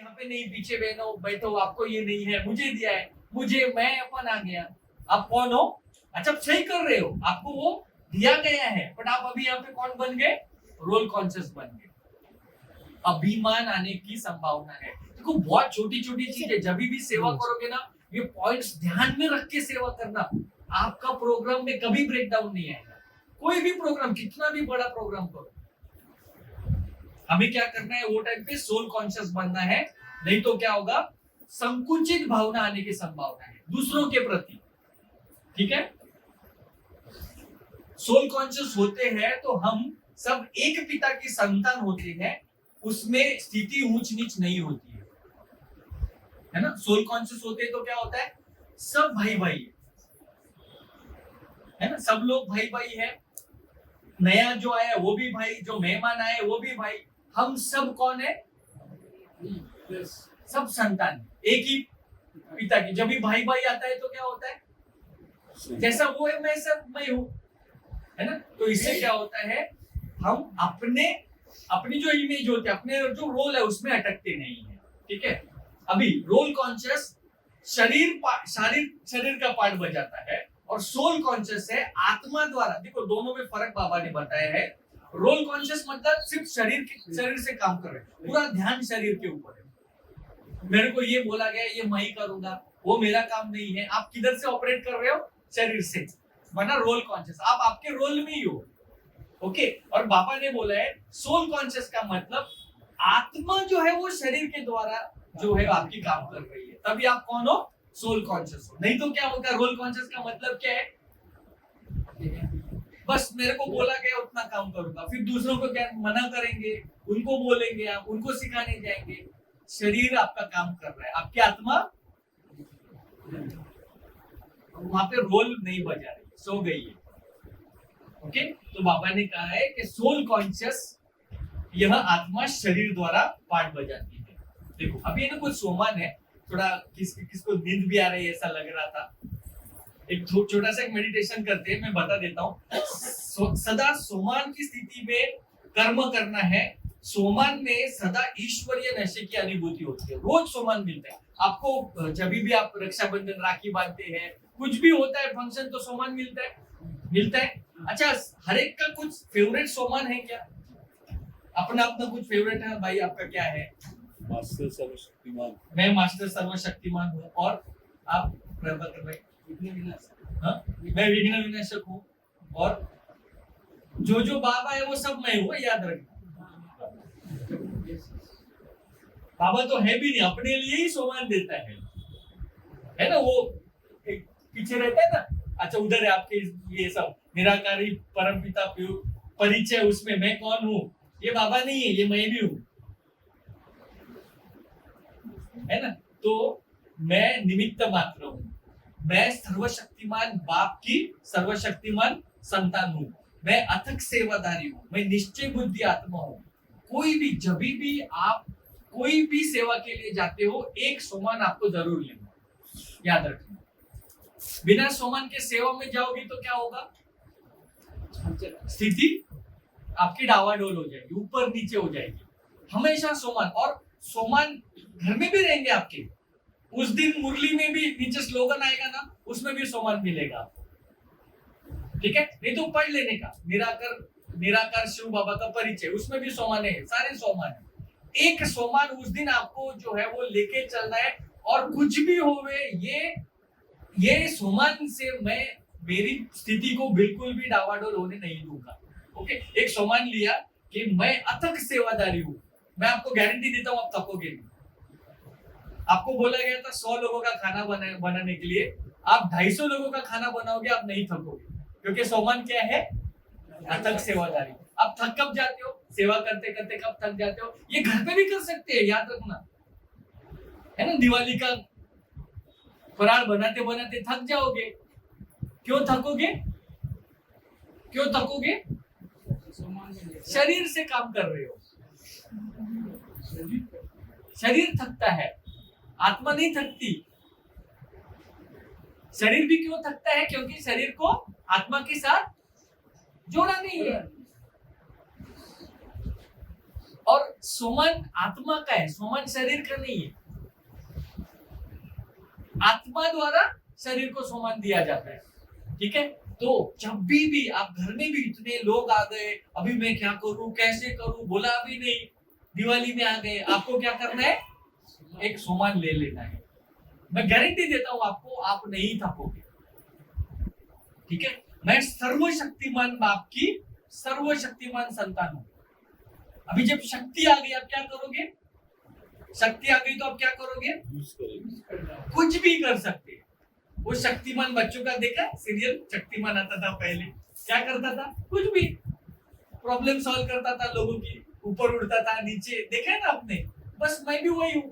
यहाँ पे नहीं, पीछे बैठो, आपको ये नहीं है, मुझे दिया है, मैं अपन आ गया। आप कौन हो? अच्छा, सही कर रहे हो, आपको वो दिया गया है, बट आप अभी यहाँ पे कौन बन गए? रोल कॉन्शियस बन गए। अभिमान आने की संभावना है। देखो, बहुत छोटी छोटी चीज है। जब भी सेवा करोगे ना, ये पॉइंट्स ध्यान में रख के सेवा करना, आपका प्रोग्राम में कभी ब्रेकडाउन नहीं आएगा। कोई भी प्रोग्राम, कितना भी बड़ा प्रोग्राम करो, हमें क्या करना है, वो टाइम पे सोल कॉन्शियस बनना है। नहीं तो क्या होगा, संकुचित भावना आने की संभावना है दूसरों के प्रति। ठीक है, सोल कॉन्शियस होते हैं तो हम सब एक पिता की संतान होते हैं, उसमें स्थिति ऊंच नीच नहीं होती है ना। सोल कॉन्शियस होते हैं तो क्या होता है, सब भाई भाई है ना, सब लोग भाई भाई है। नया जो आया वो भी भाई, जो मेहमान आए वो भी भाई, हम सब कौन है? सब संतान, एक ही पिता की। जब भी भाई भाई आता है तो क्या होता है, जैसा वो है मैं सब मैं हूं, है ना। तो इससे क्या होता है, हम अपनी जो इमेज होती है, अपने जो रोल है उसमें अटकते नहीं है। ठीक है, अभी रोल कॉन्शियस शरीर का पार्ट बजाता है, और सोल कॉन्शियस है आत्मा द्वारा। देखो, दोनों में फर्क बाबा ने बताया है। रोल कॉन्शियस मतलब सिर्फ शरीर से काम कर रहे हैं, पूरा ध्यान शरीर के ऊपर है। मेरे को ये बोला गया, ये मैं ही करूंगा, वो मेरा काम नहीं है। आप किधर से ऑपरेट कर रहे हो? शरीर से, बना रोल कॉन्शियस। आप आपके रोल में ही हो। ओके, और बाबा ने बोला है सोल कॉन्शियस का मतलब आत्मा जो है वो शरीर के द्वारा जो है आपकी काम कर रही है, तभी आप कौन हो? सोल कॉन्शियस हो। नहीं तो क्या होता है, रोल कॉन्शियस का मतलब क्या है, बस मेरे को बोला गया उतना काम करूंगा, फिर दूसरों को क्या मना करेंगे, उनको बोलेंगे, आप उनको सिखाने जाएंगे। शरीर आपका काम कर रहा है, आपकी आत्मा वहां पे रोल नहीं बजा रही, सो गई है। ओके, तो बाबा ने कहा है कि सोल कॉन्शियस यह आत्मा शरीर द्वारा पार्ट बजाती है। देखो, अभी ना कुछ सोमान है, थोड़ा किसको नींद भी आ रही है ऐसा लग रहा था। एक छोटा सा मेडिटेशन करते हैं, मैं बता देता हूँ। सदा सोमान की स्थिति में कर्म करना है। सोमान में सदा ईश्वरीय नशे की अनुभूति होती है। रोज सोमान मिलता है आपको। जब भी आप रक्षाबंधन, राखी बांधते हैं, कुछ भी होता है फंक्शन, तो सोमान मिलता है। अच्छा, हर एक का कुछ फेवरेट सोमान है क्या? अपना कुछ फेवरेट है भाई? आपका क्या है? मास्टर सर्वशक्तिमान। मैं मास्टर सर्वशक्तिमान हूँ। और आप प्रभाकर भाई? हाँ, मैं विघ्न विनाशक हूँ। और जो बाबा है वो सब मैं हूँ, याद रखना। बाबा तो है भी नहीं, अपने लिए ही सोमान देता है ना। वो एक पीछे रहता है ना। अच्छा, उधर है आपके ये सब निराकारी परमपिता परिचय, उसमें मैं कौन हूँ, ये बाबा नहीं है, ये मैं भी हूँ, है ना। तो मैं निमित्त मात्र हूँ। मैं सर्वशक्तिमान बाप की सर्वशक्तिमान संतान हूँ। मैं अथक सेवादारी हूँ। मैं निश्चय बुद्धि आत्मा हूँ। जब भी आप कोई भी सेवा के लिए जाते हो, एक सोमान आपको जरूर लेना, याद रखना। बिना सोमान के सेवा में जाओगे तो क्या होगा, स्थिति आपकी डावाडोल हो जाएगी, ऊपर नीचे हो जाएगी। हमेशा सोमान, और सोमान घर में भी रहेंगे आपके। उस दिन मुरली में भी नीचे स्लोगन आएगा ना, उसमें भी सोमान मिलेगा आपको। ठीक है, नहीं तो पढ़ लेने का निराकार शिव बाबा का परिचय, उसमें भी सोमान है, सारे सोमान है। एक सोमान उस दिन आपको जो है वो लेके चलना है। और कुछ भी होवे, ये सोमान से मैं मेरी स्थिति को बिल्कुल भी डावाडोल होने नहीं दूंगा। ओके, एक सोमान लिया कि मैं अथक सेवादारी हूँ। मैं आपको गारंटी देता हूँ, आप थकोगे नहीं। आपको बोला गया था 100 लोगों का खाना बनाने के लिए, आप 250 लोगों का खाना बनाओगे, आप नहीं थकोगे, क्योंकि सोमान क्या है, अथक सेवादारी। आप थक कब जाते हो, सेवा करते करते कब थक जाते हो? ये घर पे भी कर सकते हैं, याद रखना, है ना। दिवाली का फराळ बनाते बनाते थक जाओगे। क्यों थकोगे? शरीर से काम कर रहे हो। शरीर थकता है, आत्मा नहीं थकती। शरीर भी क्यों थकता है? क्योंकि शरीर को आत्मा के साथ जोड़ा नहीं है। और सोमन आत्मा का है, सोमन शरीर का नहीं है। आत्मा द्वारा शरीर को सोमन दिया जाता है, ठीक है। तो जब भी आप घर में भी इतने लोग आ गए, अभी मैं क्या करूं, कैसे करूं, बोला भी नहीं, दिवाली में आ गए, आपको क्या करना है, एक सोमन ले लेना है। मैं गारंटी देता हूं आपको, आप नहीं थकोगे, ठीक है। मैं सर्वशक्तिमान बाप की सर्वशक्तिमान संतान हूं। अभी जब शक्ति आ गई, आप क्या करोगे, शक्ति आ गई तो आप क्या करोगे, यूज करेंगे। कुछ भी कर सकते हैं। वो शक्तिमान बच्चों का देखा सीरियल, शक्तिमान आता था पहले, क्या करता था, कुछ भी प्रॉब्लम सॉल्व करता था, लोगों की ऊपर उड़ता था, नीचे, देखा है ना आपने। बस मैं भी वही हूं,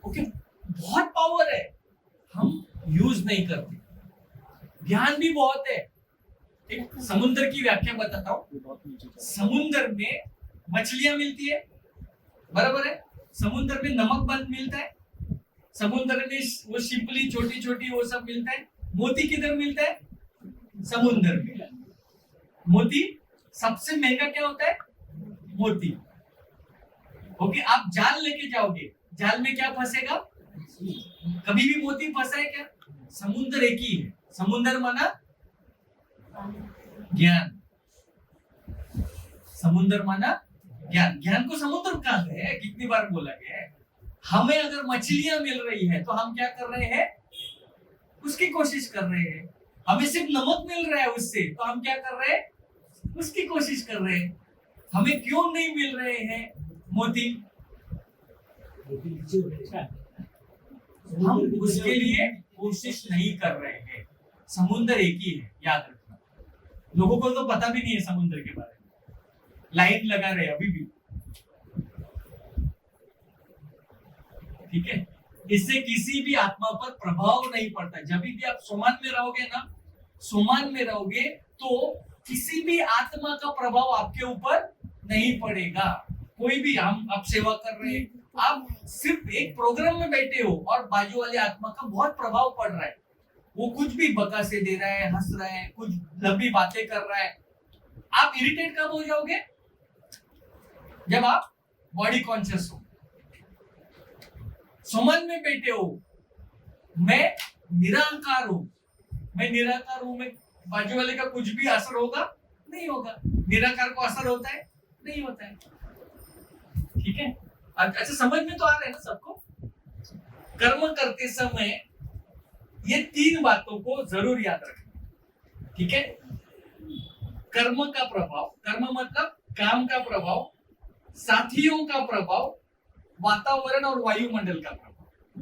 ओके। बहुत पावर है, हम यूज नहीं करते। ज्ञान भी बहुत है। एक समुद्र की व्याख्या बताता हूँ। समुद्र में मछलियां मिलती है, बराबर है। समुद्र में नमक बंद मिलता है, समुद्र में वो शिपली छोटी छोटी वो सब मिलता है। मोती किधर मिलता है, समुद्र में। मोती सबसे महंगा क्या होता है, मोती, ओके। आप जाल लेके जाओगे, जाल में क्या फंसेगा, कभी भी मोती फंसा है क्या, समुद्र एक ही है। समुद्र माना ज्ञान, समुद्र माना ज्ञान। ज्ञान को समुद्र कहा गया है, कितनी बार बोला गया है। हमें अगर मछलियां मिल रही है तो हम क्या कर रहे हैं, उसकी कोशिश कर रहे हैं। हमें सिर्फ नमक मिल रहा है उससे, तो हम क्या कर रहे हैं, उसकी कोशिश कर रहे हैं। हमें क्यों नहीं मिल रहे हैं मोती, हम उसके लिए कोशिश नहीं कर रहे हैं। समुद्र एक ही है, याद रखना। लोगों को तो पता भी नहीं है समुद्र के बारे में, लाइन लगा रहे अभी भी, ठीक है। इससे किसी भी आत्मा पर प्रभाव नहीं पड़ता। जब भी आप सोमान में रहोगे ना, सोमान में रहोगे तो किसी भी आत्मा का प्रभाव आपके ऊपर नहीं पड़ेगा। कोई भी, हम आप सेवा कर रहे हैं, आप सिर्फ एक प्रोग्राम में बैठे हो और बाजू वाले आत्मा का बहुत प्रभाव पड़ रहा है। वो कुछ भी बकासे दे रहा है, हंस रहा है, कुछ लंबी बातें कर रहा है। आप इरिटेट कब हो जाओगे, जब आप बॉडी कॉन्शियस हो, समन में बैठे हो। मैं निराकार हूं, मैं निराकार हूं, मैं बाजू वाले का कुछ भी असर होगा नहीं होगा। निराकार को असर होता है, नहीं होता है, ठीक है। अच्छा, समझ में तो आ रहा है ना सबको। कर्म करते समय ये तीन बातों को जरूर याद रखना, ठीक है। कर्म का प्रभाव, कर्म मतलब काम का प्रभाव, साथियों का प्रभाव, वातावरण और वायुमंडल का प्रभाव।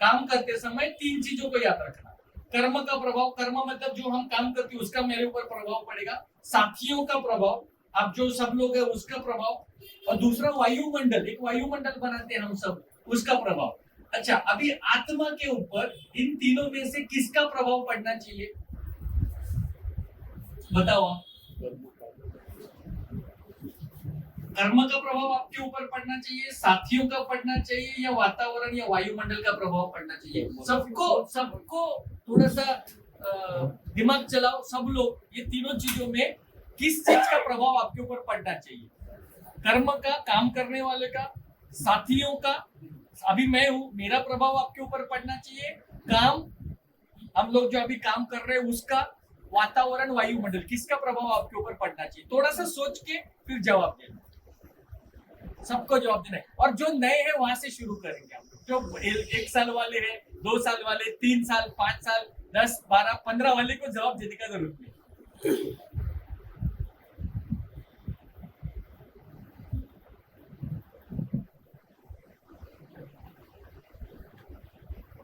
काम करते समय तीन चीजों को याद रखना। कर्म का प्रभाव, कर्म मतलब जो हम काम करते हैं उसका मेरे ऊपर प्रभाव पड़ेगा। साथियों का प्रभाव, आप जो सब लोग है उसका प्रभाव, और दूसरा वायुमंडल, एक वायुमंडल बनाते हैं हम सब, उसका प्रभाव। अच्छा, अभी आत्मा के ऊपर इन तीनों में से किसका प्रभाव पड़ना चाहिए, बताओ आप। कर्म का प्रभाव आपके ऊपर पड़ना चाहिए, साथियों का पड़ना चाहिए, या वातावरण या वायुमंडल का प्रभाव पड़ना चाहिए। सबको थोड़ा सा दिमाग चलाओ, सब लोग ये तीनों चीजों में किस चीज का प्रभाव आपके ऊपर पड़ना चाहिए। कर्म का, काम करने वाले का, साथियों का, अभी मैं हूं, मेरा प्रभाव आपके ऊपर पड़ना चाहिए। काम, हम लोग जो अभी काम कर रहे हैं उसका, वातावरण, वायुमंडल, किसका प्रभाव आपके ऊपर पड़ना चाहिए। थोड़ा सा सोच के फिर जवाब देना, सबको जवाब देना है। और जो नए हैं वहां से शुरू करेंगे हम लोग। जो 1 साल वाले हैं, 2 साल वाले, 3 साल, 5 साल, 10, 12, 15 वाले को जवाब देने का जरूरत नहीं।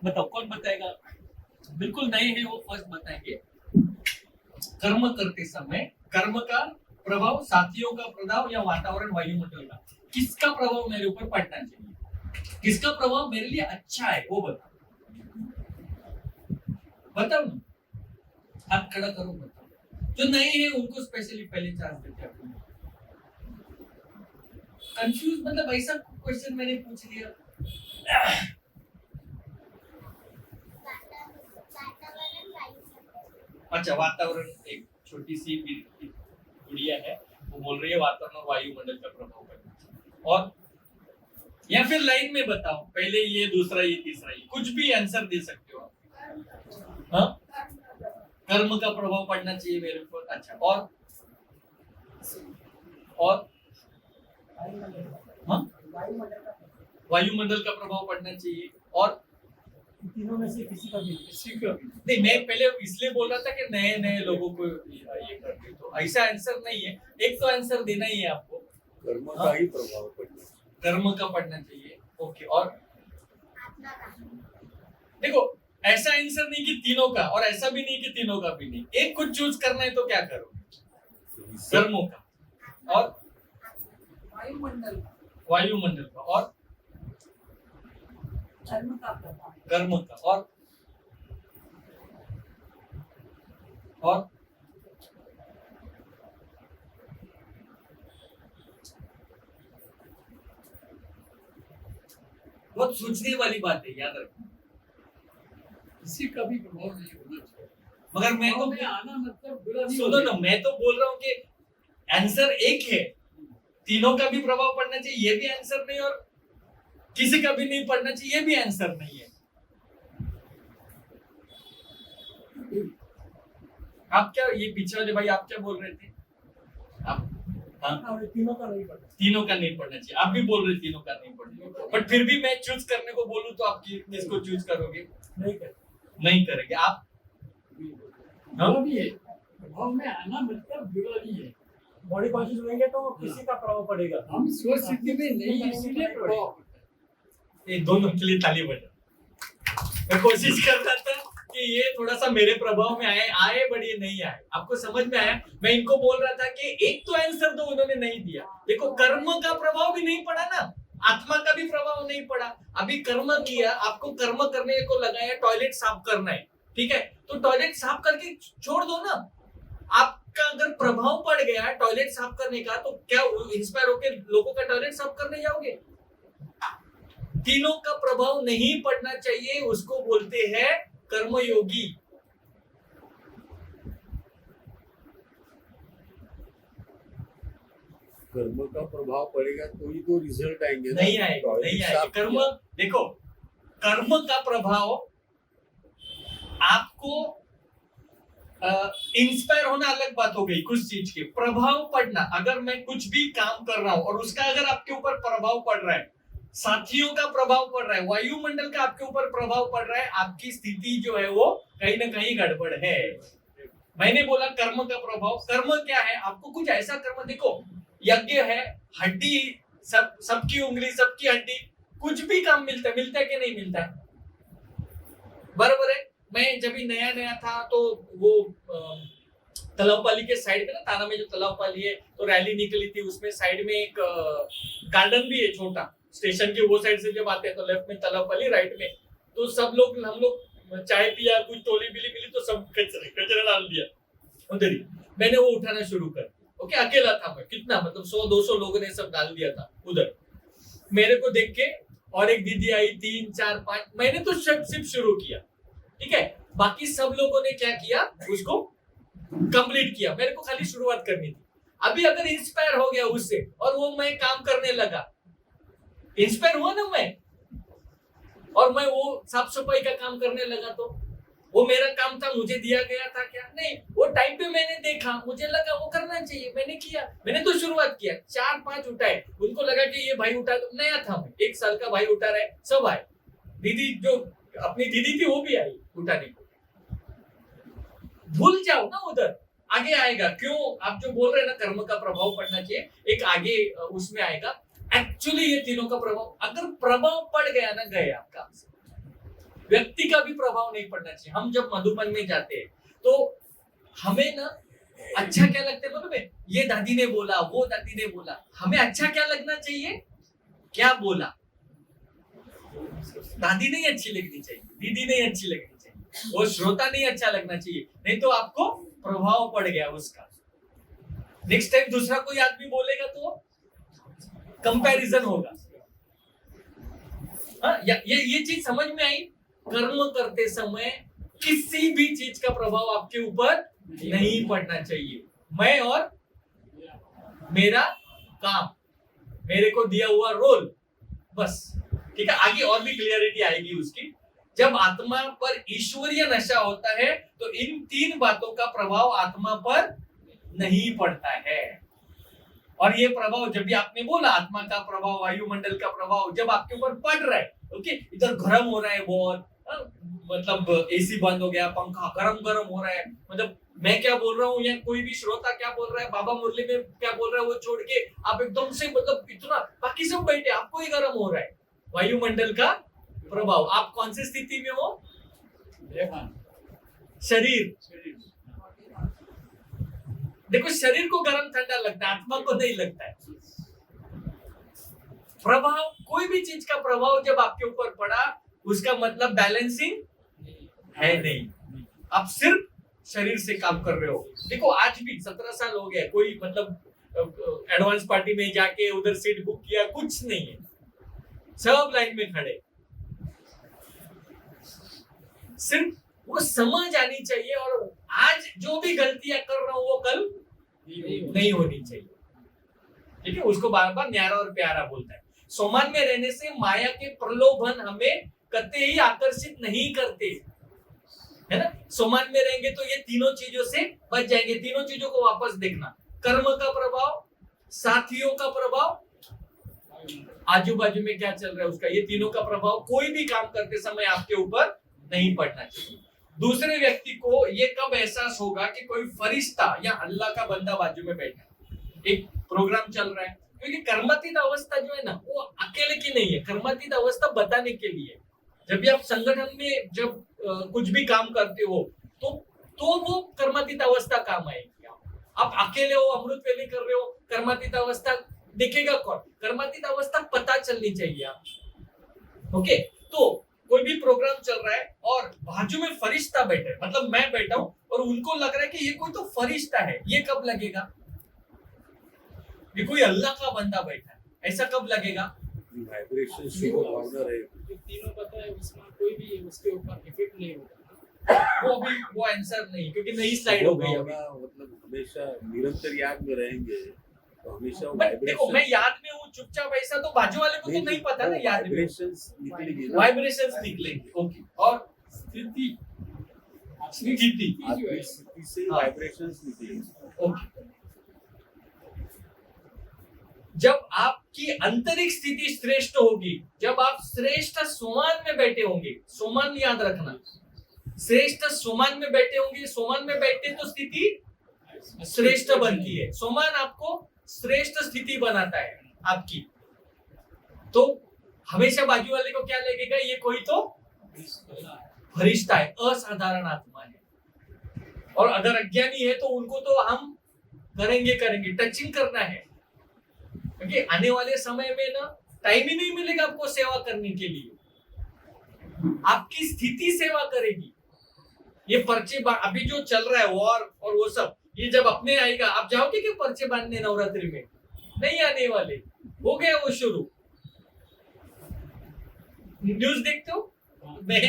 बताओ कौन बताएगा, बिल्कुल नए हैं वो फर्स्ट बताएंगे। कर्म करते समय कर्म का प्रभाव, साथियों का प्रभाव, या वातावरण, वायुमंडल का, किसका प्रभाव मेरे ऊपर पड़ना चाहिए, किसका प्रभाव मेरे लिए अच्छा है, वो बताओ। बताओ ना, हाथ खड़ा करो, बताओ। जो नए हैं उनको स्पेशली पहले चांस देते हैं। कंफ्यूज मतलब ऐसा क्वेश्चन मैंने पूछ लिया। अच्छा, वातावरण एक छोटी सी गुड़िया है, वो बोल रही है वातावरण और वायुमंडल का प्रभाव पड़ना चाहिए। और या फिर लाइन में बताओ, पहले ये, दूसरा ये, तीसरा ये, कुछ भी आंसर दे सकते हो आप। हाँ, कर्म का प्रभाव पड़ना चाहिए मेरे ऊपर। अच्छा, और हाँ, वायुमंडल का प्रभाव पड़ना चाहिए। और तीनों में से किसी का भी नहीं, मैं पहले इसलिए बोल रहा था कि नए नए लोगों को ये करके, तो ऐसा आंसर नहीं है, एक तो आंसर देना ही है आपको। कर्म का ही प्रभाव पड़ना है। कर्म का पढ़ना चाहिए। ओके, और देखो ऐसा आंसर नहीं कि तीनों का, और ऐसा भी नहीं कि तीनों का भी नहीं, एक कुछ चूज करना है तो क्या करोगे? कर्मों का और वायुमंडल का और कर्म का और बहुत सोचने वाली बात है, याद रखना। किसी का भी प्रभाव नहीं होना चाहिए। मगर मैं तो आना मतलब बुरा नहीं सुनो ना, मैं तो बोल रहा हूँ कि आंसर एक है, तीनों का भी प्रभाव पड़ना चाहिए, ये भी आंसर नहीं, और किसी का भी नहीं पड़ना चाहिए, ये भी आंसर नहीं है। आप क्या, ये पीछे वाले भाई आप क्या बोल रहे थे? आप हाँ? तीनों का नहीं पड़ता। तीनों का नहीं पढ़ना चाहिए, आप भी बोल रहे तीनों का नहीं पढ़ना, बट फिर भी मैं चूज करने को बोलूं तो आप किसको चूज करोगे? नहीं करेंगे आप। बुरा भी है, प्रभाव में आना मतलब बुरा भी है। बॉडी कॉन्शियस होंगे तो किसी का प्रभाव पड़ेगा। हम स्व सिद्धि में नहीं, इसीलिए प्रभाव पड़ता है। ये दोनों के लिए ताली बजा। मैं कोशिश कर रहा था कि ये थोड़ा सा मेरे प्रभाव में आए बट ये नहीं आए। आपको समझ में आया? मैं इनको बोल रहा था कि एक तो आंसर तो उन्होंने नहीं दिया। देखो कर्म का प्रभाव भी नहीं पड़ा ना, आत्मा का भी प्रभाव नहीं पड़ा। अभी कर्म किया, आपको कर्म करने को लगाया टॉयलेट साफ करना है, ठीक है, तो टॉयलेट साफ करके छोड़ दो ना। आपका अगर प्रभाव पड़ गया टॉयलेट साफ करने का, तो क्या इंस्पायर होकर लोगों का टॉयलेट साफ करने जाओगे? तीनों का प्रभाव नहीं पड़ना चाहिए, उसको बोलते हैं कर्मयोगी। कर्म का प्रभाव पड़ेगा तो ही तो रिजल्ट आएंगे ना। नहीं आएगा, नहीं आएगा। कर्म, देखो कर्म का प्रभाव आपको इंस्पायर होना अलग बात हो गई, कुछ चीज के प्रभाव पड़ना। अगर मैं कुछ भी काम कर रहा हूं और उसका अगर आपके ऊपर प्रभाव पड़ रहा है, साथियों का प्रभाव पड़ रहा है, वायुमंडल का आपके ऊपर प्रभाव पड़ रहा है, आपकी स्थिति जो है वो कहीं ना कहीं गड़बड़ है। मैंने बोला कर्म का प्रभाव। कर्म क्या है? आपको कुछ ऐसा कर्म, देखो यज्ञ है, हड्डी, सबकी उंगली, सबकी हड्डी, कुछ भी काम मिलता है कि नहीं मिलता है? बराबर है। मैं जब भी नया नया था तो वो तलावपाली के साइड में ना, थाना में जो तलावपाली है, तो रैली निकली थी, उसमें साइड में एक गार्डन भी है छोटा, स्टेशन के वो साइड से जब आते हैं तो लेफ्ट में तलावपाली, राइट में, तो सब लोग, हम लोग चाय पिया, कुछ टोली बिली मिली तो सब कचरा डाल दिया उधर ही। मैंने वो उठाना शुरू कर दिया। ओके, अकेला था मैं, कितना मतलब 100-200 लोगों ने सब डाल दिया था उधर। मेरे को देख के और एक दीदी आई, 3, 4, 5, मैंने तो सिर्फ शुरू किया, ठीक है, बाकी सब लोगों ने क्या किया, उसको कंप्लीट किया। मेरे को खाली शुरुआत करनी थी। अभी अगर इंस्पायर हो गया उससे और वो मैं काम करने लगा, इंस्पायर हुआ ना मैं, और मैं वो साफ सफाई का काम करने लगा, तो वो मेरा काम था, मुझे दिया गया था क्या? नहीं, वो टाइम पे मैंने देखा, मुझे लगा वो करना चाहिए, मैंने किया। मैंने तो शुरुआत किया, 4-5 उठाए, उनको लगा कि ये भाई उठा, तो नया था मैं, 1 साल का भाई उठा रहा है, सब आए। दीदी जो अपनी दीदी थी वो भी आई उठाने को। भूल जाओ ना, उधर आगे आएगा। क्यों? आप जो बोल रहे हैं ना कर्म का प्रभाव पड़ना चाहिए, एक आगे उसमें आएगा। एक्चुअली ये तीनों का प्रभाव, अगर प्रभाव पड़ गया ना, गए आप काम से। व्यक्ति का भी प्रभाव नहीं पड़ना चाहिए। हम जब मधुबन में जाते हैं तो हमें ना अच्छा क्या लगता है मालूम है? ये दादी ने बोला, वो दादी ने बोला, हमें अच्छा क्या लगना चाहिए? क्या बोला? दादी नहीं अच्छी लगनी चाहिए, दीदी नहीं अच्छी लगनी चाहिए, वो श्रोता नहीं अच्छा लगना चाहिए, नहीं तो आपको प्रभाव पड़ गया उसका। नेक्स्ट टाइम दूसरा कोई आदमी बोलेगा तो कंपैरिजन होगा। हाँ, ये चीज समझ में आई? कर्म करते समय किसी भी चीज का प्रभाव आपके ऊपर नहीं पड़ना चाहिए। मैं और मेरा काम, मेरे को दिया हुआ रोल, बस। ठीक है, आगे और भी क्लियरिटी आएगी उसकी। जब आत्मा पर ईश्वरीय नशा होता है तो इन 3 बातों का प्रभाव आत्मा पर नहीं पड़ता है। और ये प्रभाव, जब भी आपने बोला आत्मा का प्रभाव, वायुमंडल का प्रभाव जब आपके ऊपर पड़ रहा है, ओके, इधर गर्म हो रहा है बहुत, मतलब एसी बंद हो गया, पंखा गरम गरम हो रहा है, मतलब मैं क्या बोल रहा हूँ या कोई भी श्रोता क्या बोल रहा है, बाबा मुरली में क्या बोल रहा है, वो छोड़ के आप एकदम से, मतलब इतना, बाकी सब बैठे, आपको ही गर्म हो रहा है। वायुमंडल का प्रभाव। आप कौन सी स्थिति में हो? शरीर। देखो, शरीर को गर्म ठंडा लगता है, आत्मा को नहीं लगता है। प्रभाव, कोई भी चीज का प्रभाव जब आपके ऊपर पड़ा, उसका मतलब बैलेंसिंग है नहीं, आप सिर्फ शरीर से काम कर रहे हो। देखो, आज भी 17 साल हो गया, कोई मतलब एडवांस पार्टी में जाके उधर सीट बुक किया, कुछ नहीं है, सब लाइन में खड़े। सिर्फ वो समझ आनी चाहिए, और आज जो भी गलतियां कर रहा हूं वो कल नहीं होनी चाहिए। ठीक है, उसको बार बार न्यारा और प्यारा बोलता है। सोमान में रहने से माया के प्रलोभन हमें कतई ही आकर्षित नहीं करते, है ना। सोमान में रहेंगे तो ये तीनों चीजों से बच जाएंगे। तीनों चीजों को वापस देखना, कर्म का प्रभाव, साथियों का प्रभाव, आजू बाजू में क्या चल रहा है उसका, ये तीनों का प्रभाव कोई भी काम करते समय आपके ऊपर नहीं पड़ना चाहिए। दूसरे व्यक्ति को ये कब एहसास होगा कि कोई फरिश्ता या अल्लाह का बंदा बाजू में बैठा है, एक प्रोग्राम चल रहा है, क्योंकि कर्मातीत अवस्था जो है ना, वो अकेले की नहीं है। कर्मातीत अवस्था बताने के लिए, जब भी आप संगठन में जब कुछ भी काम करते हो तो वो कर्मातीत अवस्था काम आएगी। आप अकेले हो, अमृत वेली कर रहे हो, कर्मातीत अवस्था देखेगा कौन? कर्मातीत अवस्था पता चलनी चाहिए आप। ओके, तो कोई भी प्रोग्राम चल रहा है और बाजू में फरिश्ता बैठा है, मतलब मैं बैठा हूं और उनको लग रहा है कि ये कोई तो फरिश्ता है, ये कब लगेगा? ये कोई अल्लाह का बंदा बैठा है, ऐसा कब लगेगा? वाइब्रेशन शुभ ऑर्डर है, जो तीनों पता है, उसमें कोई भी उसके ऊपर इफेक्ट नहीं होगा। वो अभी वो आंसर नहीं, क्योंकि नई स्लाइड हो गई अभी। मतलब हमेशा निरंतर याद में रहेंगे तो हमेशा बट देखो, मैं याद में हूँ चुपचाप, ऐसा तो बाजू वाले को तो नहीं पता ना याद में। वाइब्रेशंस निकलेगी ना, वाइब्रेशंस निकलेंगे, ओके। और स्थिति स्थिति, आपकी स्थिति से हाँ। वाइब्रेशंस निकलेंगे। ओके, जब आपकी आंतरिक स्थिति श्रेष्ठ होगी, जब आप श्रेष्ठ सोमान में बैठे होंगे, सोमान याद रखना, श्रेष्ठ सोमान में बैठे होंगे, सोमान में बैठे तो स्थिति श्रेष्ठ बनती है। सोमान आपको श्रेष्ठ स्थिति बनाता है आपकी। तो हमेशा बाजू वाले को क्या लगेगा, ये कोई तो फरिश्ता है, असाधारण आत्मा है। और अगर अज्ञानी है तो उनको तो हम करेंगे, टचिंग करना है, क्योंकि आने वाले समय में ना टाइम ही नहीं मिलेगा आपको सेवा करने के लिए। आपकी स्थिति सेवा करेगी। ये पर्चे अभी जो चल रहा है वॉर और वो सब, ये जब अपने आएगा, आप जाओगे क्या पर्चे बांधने नवरात्रि में? नहीं आने वाले, हो गया वो शुरू। न्यूज देखते हो? मैं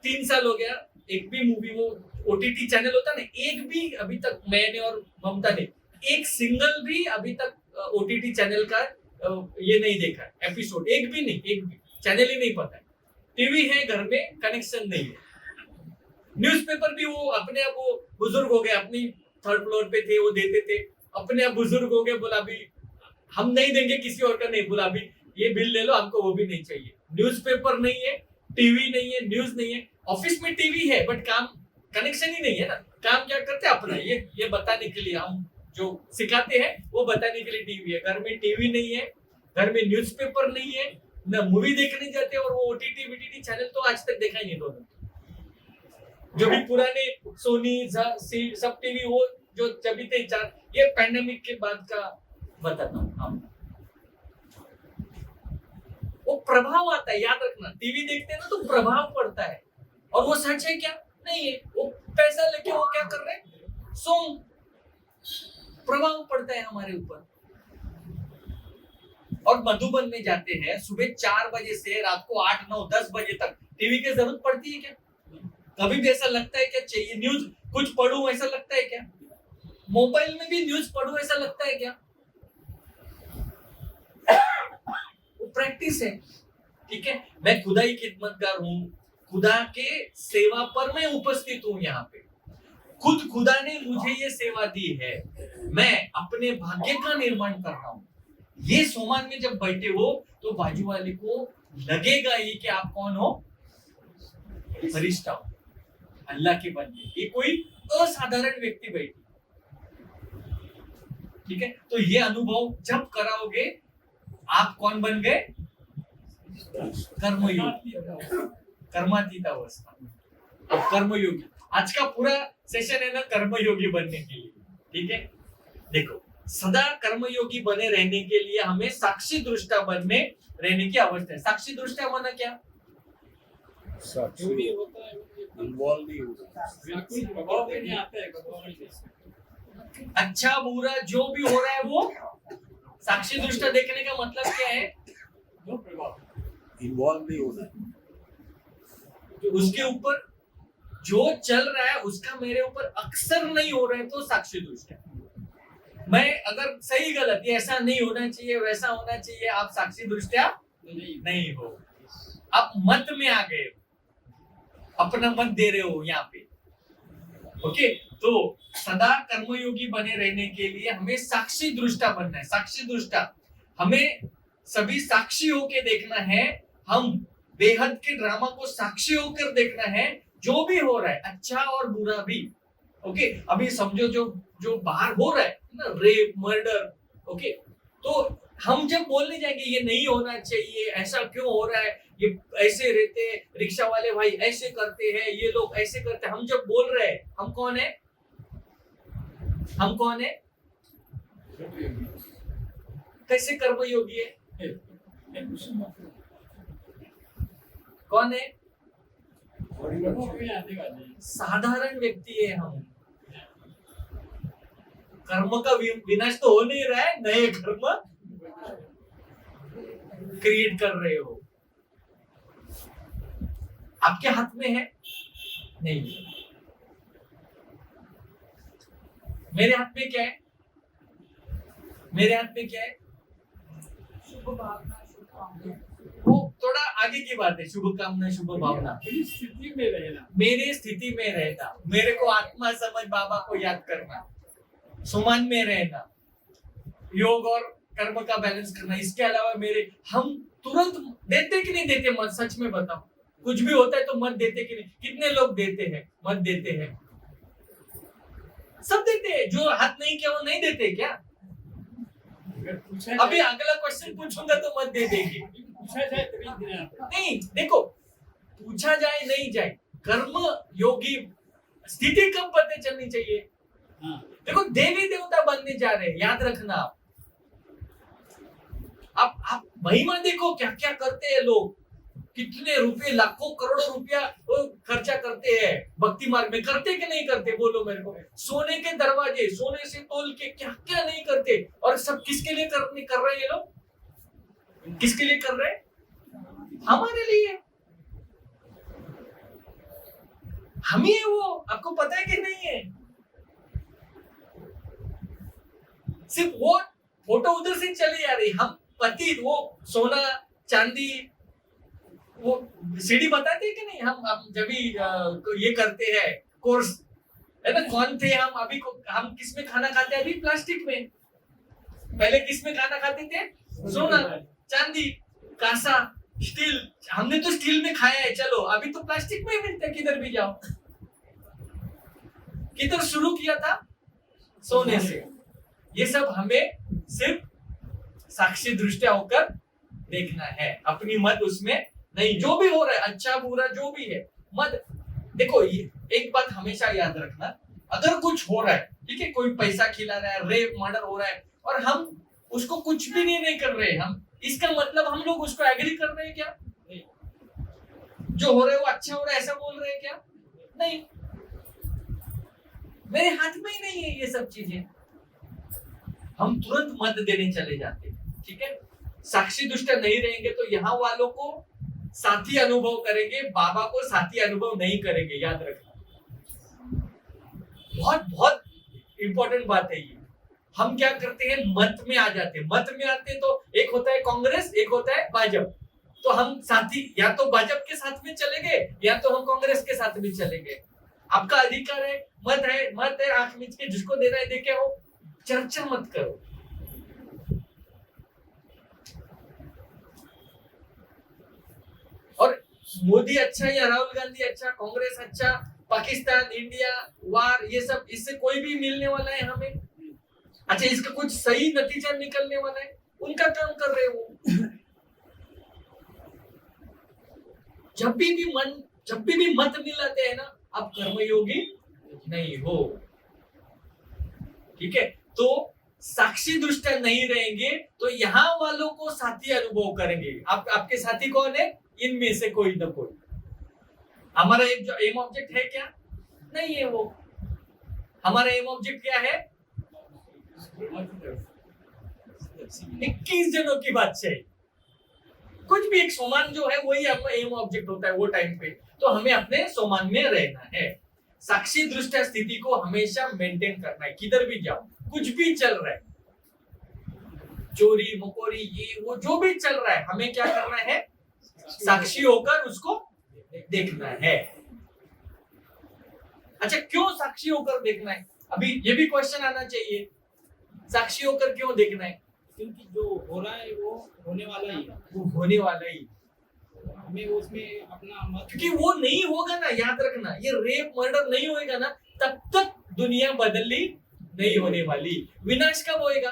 3 साल हो गया, एक भी मूवी, वो ओटीटी चैनल होता ना, एक भी अभी तक मैंने और ममता ने एक सिंगल भी अभी तक ओटीटी चैनल का ये नहीं देखा है एपिसोड, एक भी नहीं, एक भी चैनल ही नहीं पता है। टीवी है घर में, कनेक्शन नहीं है। न्यूज़पेपर भी वो अपने आप, वो बुजुर्ग हो गए, अपनी 3rd फ्लोर पे थे, वो देते थे, अपने आप बुजुर्ग हो गए, बोला अभी हम नहीं देंगे, किसी और का नहीं, बोला अभी ये बिल ले लो, हमको वो भी नहीं चाहिए। न्यूज़पेपर नहीं है, टीवी नहीं है, न्यूज नहीं है। ऑफिस में टीवी है बट काम कनेक्शन ही नहीं है ना। काम क्या करते हैं अपना, ये बताने के लिए हम जो सिखाते हैं वो बताने के लिए टीवी है। घर में टीवी नहीं है, घर में न्यूज़पेपर नहीं है, ना मूवी देखने जाते, और वो ओटीटी वीटीटी चैनल तो आज तक देखा ही नहीं दोनों। जो भी पुराने सोनी सब टीवी वो जो जब थे 4, ये पैंडेमिक के बाद का बताता हूँ आपको। वो प्रभाव आता है, याद रखना। टीवी देखते हैं ना तो प्रभाव पड़ता है, और वो सच है क्या? नहीं है। वो पैसा लेके वो क्या कर रहे हैं, सॉन्ग, प्रभाव पड़ता है हमारे ऊपर। और मधुबन में जाते हैं सुबह 4 बजे से रात को 8, 9, 10 बजे तक, टीवी की जरूरत पड़ती है क्या? कभी भी ऐसा लगता है क्या चाहिए न्यूज कुछ पढ़ूं, ऐसा लगता है क्या? मोबाइल में भी न्यूज पढ़ूं, ऐसा लगता है क्या? प्रैक्टिस है, ठीक है। मैं खुदा ही खिदमतगार हूँ, खुदा के सेवा पर मैं उपस्थित हूँ यहाँ पे। खुद खुदा ने मुझे ये सेवा दी है, मैं अपने भाग्य का निर्माण कर रहा हूँ। ये सोमान में जब बैठे हो तो बाजू वाले को लगेगा ही कि आप कौन हो, फरिश्ता हो, अल्लाह के बंदे, ये कोई असाधारण व्यक्ति बैठे, ठीक है। तो ये अनुभव जब कराओगे आप कौन बन गए, कर्मयोगी, कर्मातीत अवस्था। अब कर्मयोगी, आज का पूरा सेशन है ना कर्मयोगी बनने के लिए, ठीक है। देखो सदा कर्मयोगी बने रहने के लिए हमें साक्षी दृष्टा बनने रहने की आवश्यकता है। साक्षी दृष्टा माना क्या, जो भी होता है इन्वॉल्व नहीं होता। बिल्कुल प्रभाव में नहीं आता है, प्रभाव में नहीं। अच्छा बुरा जो भी हो रहा है वो साक्षी दृष्टा देखने का मतलब क्या है, नो प्रभाव, इन्वॉल्व नहीं होना। उसके ऊपर जो चल रहा है उसका मेरे ऊपर अक्सर नहीं हो रहा है तो साक्षी दृष्टा। मैं अगर सही गलत ये ऐसा नहीं होना चाहिए वैसा होना चाहिए, आप साक्षी दृष्टा नहीं हो, आप मत में आ गए हो, अपना मत दे रहे हो यहाँ पे, ओके। तो सदा कर्मयोगी बने रहने के लिए हमें साक्षी दृष्टा बनना है। साक्षी दृष्टा हमें सभी साक्षी होके देखना है, हम बेहद के ड्रामा को साक्षी होकर देखना है, जो भी हो रहा है अच्छा और बुरा भी, ओके। अभी समझो जो बाहर हो रहा है ना, रेप मर्डर, ओके, तो हम जब बोलने जाएंगे ये नहीं होना चाहिए, ऐसा क्यों हो रहा है, ये ऐसे रहते हैं, रिक्शा वाले भाई ऐसे करते हैं, ये लोग ऐसे करते हैं, हम जब बोल रहे हैं हम कौन है, हम कौन है, कैसे कर्मयोगी है, कौन है, प्रभाव में आने वाले हैं। साधारण व्यक्ति है हम। कर्म का विनाश तो हो नहीं रहा है, नए कर्म क्रिएट कर रहे हो, आपके हाथ में है नहीं। मेरे हाथ में क्या है, मेरे हाथ में क्या है, वो थोड़ा आगे की बात है, शुभ कामना शुभ भावना। अपनी स्थिति में रहना, मेरी स्थिति में रहना, मेरे को आत्मा समझ बाबा को याद करना, सुमन में रहना, योग और कर्म का बैलेंस करना, इसके अलावा मेरे हम तुरंत देते कि नहीं देते मत, सच में बताओ, कुछ भी होता है तो मत देते कि नहीं, कितने लोग देते हैं, मत देते हैं, सब देते हैं, जो हाथ नहीं किया वो नहीं देते क्या। अगर पूछा अभी अगला क्वेश्चन पूछूंगा तो मत दे देगी, पूछा जाए तभी देना पड़ेगा। नहीं देखो पूछा जाए नहीं जाए, कर्म योगी स्थिति कब पता चलनी चाहिए, हाँ, देखो देवी देवता बनने जा रहे हैं, याद रखना आप महिमा देखो क्या क्या करते हैं लोग, कितने रुपए लाखों करोड़ों रुपया वो खर्चा करते हैं भक्ति मार्ग में, करते कि नहीं करते बोलो मेरे को, सोने के दरवाजे सोने से तोल के क्या क्या नहीं करते, और सब किसके लिए कर रहे हैं ये लोग, किसके लिए कर रहे हैं, हमारे लिए, हम ही है वो, आपको पता है कि नहीं है। सिर्फ वो फोटो उधर से चली आ रही, हम पति वो सोना चांदी वो सीढ़ी बताते हैं कि नहीं, हम जब भी ये करते हैं कोर्स है ना, कौन थे हम, अभी हम किस में खाना खाते हैं, अभी प्लास्टिक में, पहले किस में खाना खाते थे, सोना चांदी कांसा स्टील, हमने तो स्टील में खाया है, चलो अभी तो प्लास्टिक में ही मिलता है, किधर भी जाओ, किधर शुरू किया था, सोने से। ये सब हमें सिर्फ साक्षी दृष्टिया होकर देखना है, अपनी मत उसमें नहीं, जो भी हो रहा है अच्छा बुरा जो भी है मत देखो। एक बात हमेशा याद रखना, अगर कुछ हो रहा है, ठीक है, कोई पैसा खिला रहा है, रेप मर्डर हो रहा है, और हम उसको कुछ भी नहीं कर रहे, हम इसका मतलब हम लोग उसको एग्री कर रहे हैं क्या, नहीं। जो हो रहा है वो अच्छा हो रहा है ऐसा बोल रहे हैं क्या, नहीं। मेरे हाथ में ही नहीं है ये सब चीजें, हम तुरंत मत देने चले जाते हैं, ठीक है। साक्षी दुष्ट नहीं रहेंगे तो यहाँ वालों को साथी अनुभव करेंगे, बाबा को साथी अनुभव नहीं करेंगे, याद रखना, बहुत बहुत इंपॉर्टेंट बात है ये, हम क्या करते हैं, मत में आ जाते हैं। मत में आते तो एक होता है कांग्रेस, एक होता है भाजपा। तो हम साथी या तो भाजपा के साथ में चले गए या तो हम कांग्रेस के साथ में चले गए। आपका अधिकार है, मत है, आंख मीच के जिसको देना है दे के आओ, चर्चा मत करो। और मोदी अच्छा या राहुल गांधी अच्छा, कांग्रेस अच्छा, पाकिस्तान, इंडिया, वार, ये सब इससे कोई भी मिलने वाला है हमें? अच्छा, इसका कुछ सही नतीजा निकलने वाला है? उनका काम कर रहे हो। जब भी मत मिलाते हैं ना, आप कर्मयोगी नहीं हो। ठीक है, तो साक्षी दृष्टा नहीं रहेंगे तो यहाँ वालों को साथी अनुभव करेंगे। आपके साथी कौन है? इनमें से कोई ना कोई। हमारा एक जो एम ऑब्जेक्ट है क्या? नहीं है वो। हमारा एम ऑब्जेक्ट क्या है? 21 जनों की बात है। कुछ भी एक सोमान जो है वही आपका एम ऑब्जेक्ट होता है वो टाइम पे। तो हमें अपने सोमान में रहना है। साक्षी दृष्टा स्थिति को हमेशा मेंटेन करना है। किधर भी जाओ, कुछ भी चल रहा है, चोरी मकोरी ये वो जो भी चल रहा है, हमें क्या करना है? साक्षी होकर उसको देखना है। अच्छा, क्यों साक्षी होकर देखना है? अभी ये भी क्वेश्चन आना चाहिए, साक्षी होकर क्यों देखना है? क्योंकि जो हो रहा है वो होने वाला ही है। वो होने वाला ही, हमें उसमें अपना मत, क्योंकि वो नहीं होगा ना, याद रखना, ये रेप मर्डर नहीं होएगा ना, तब तक दुनिया बदली नहीं होने वाली। विनाश कब होएगा?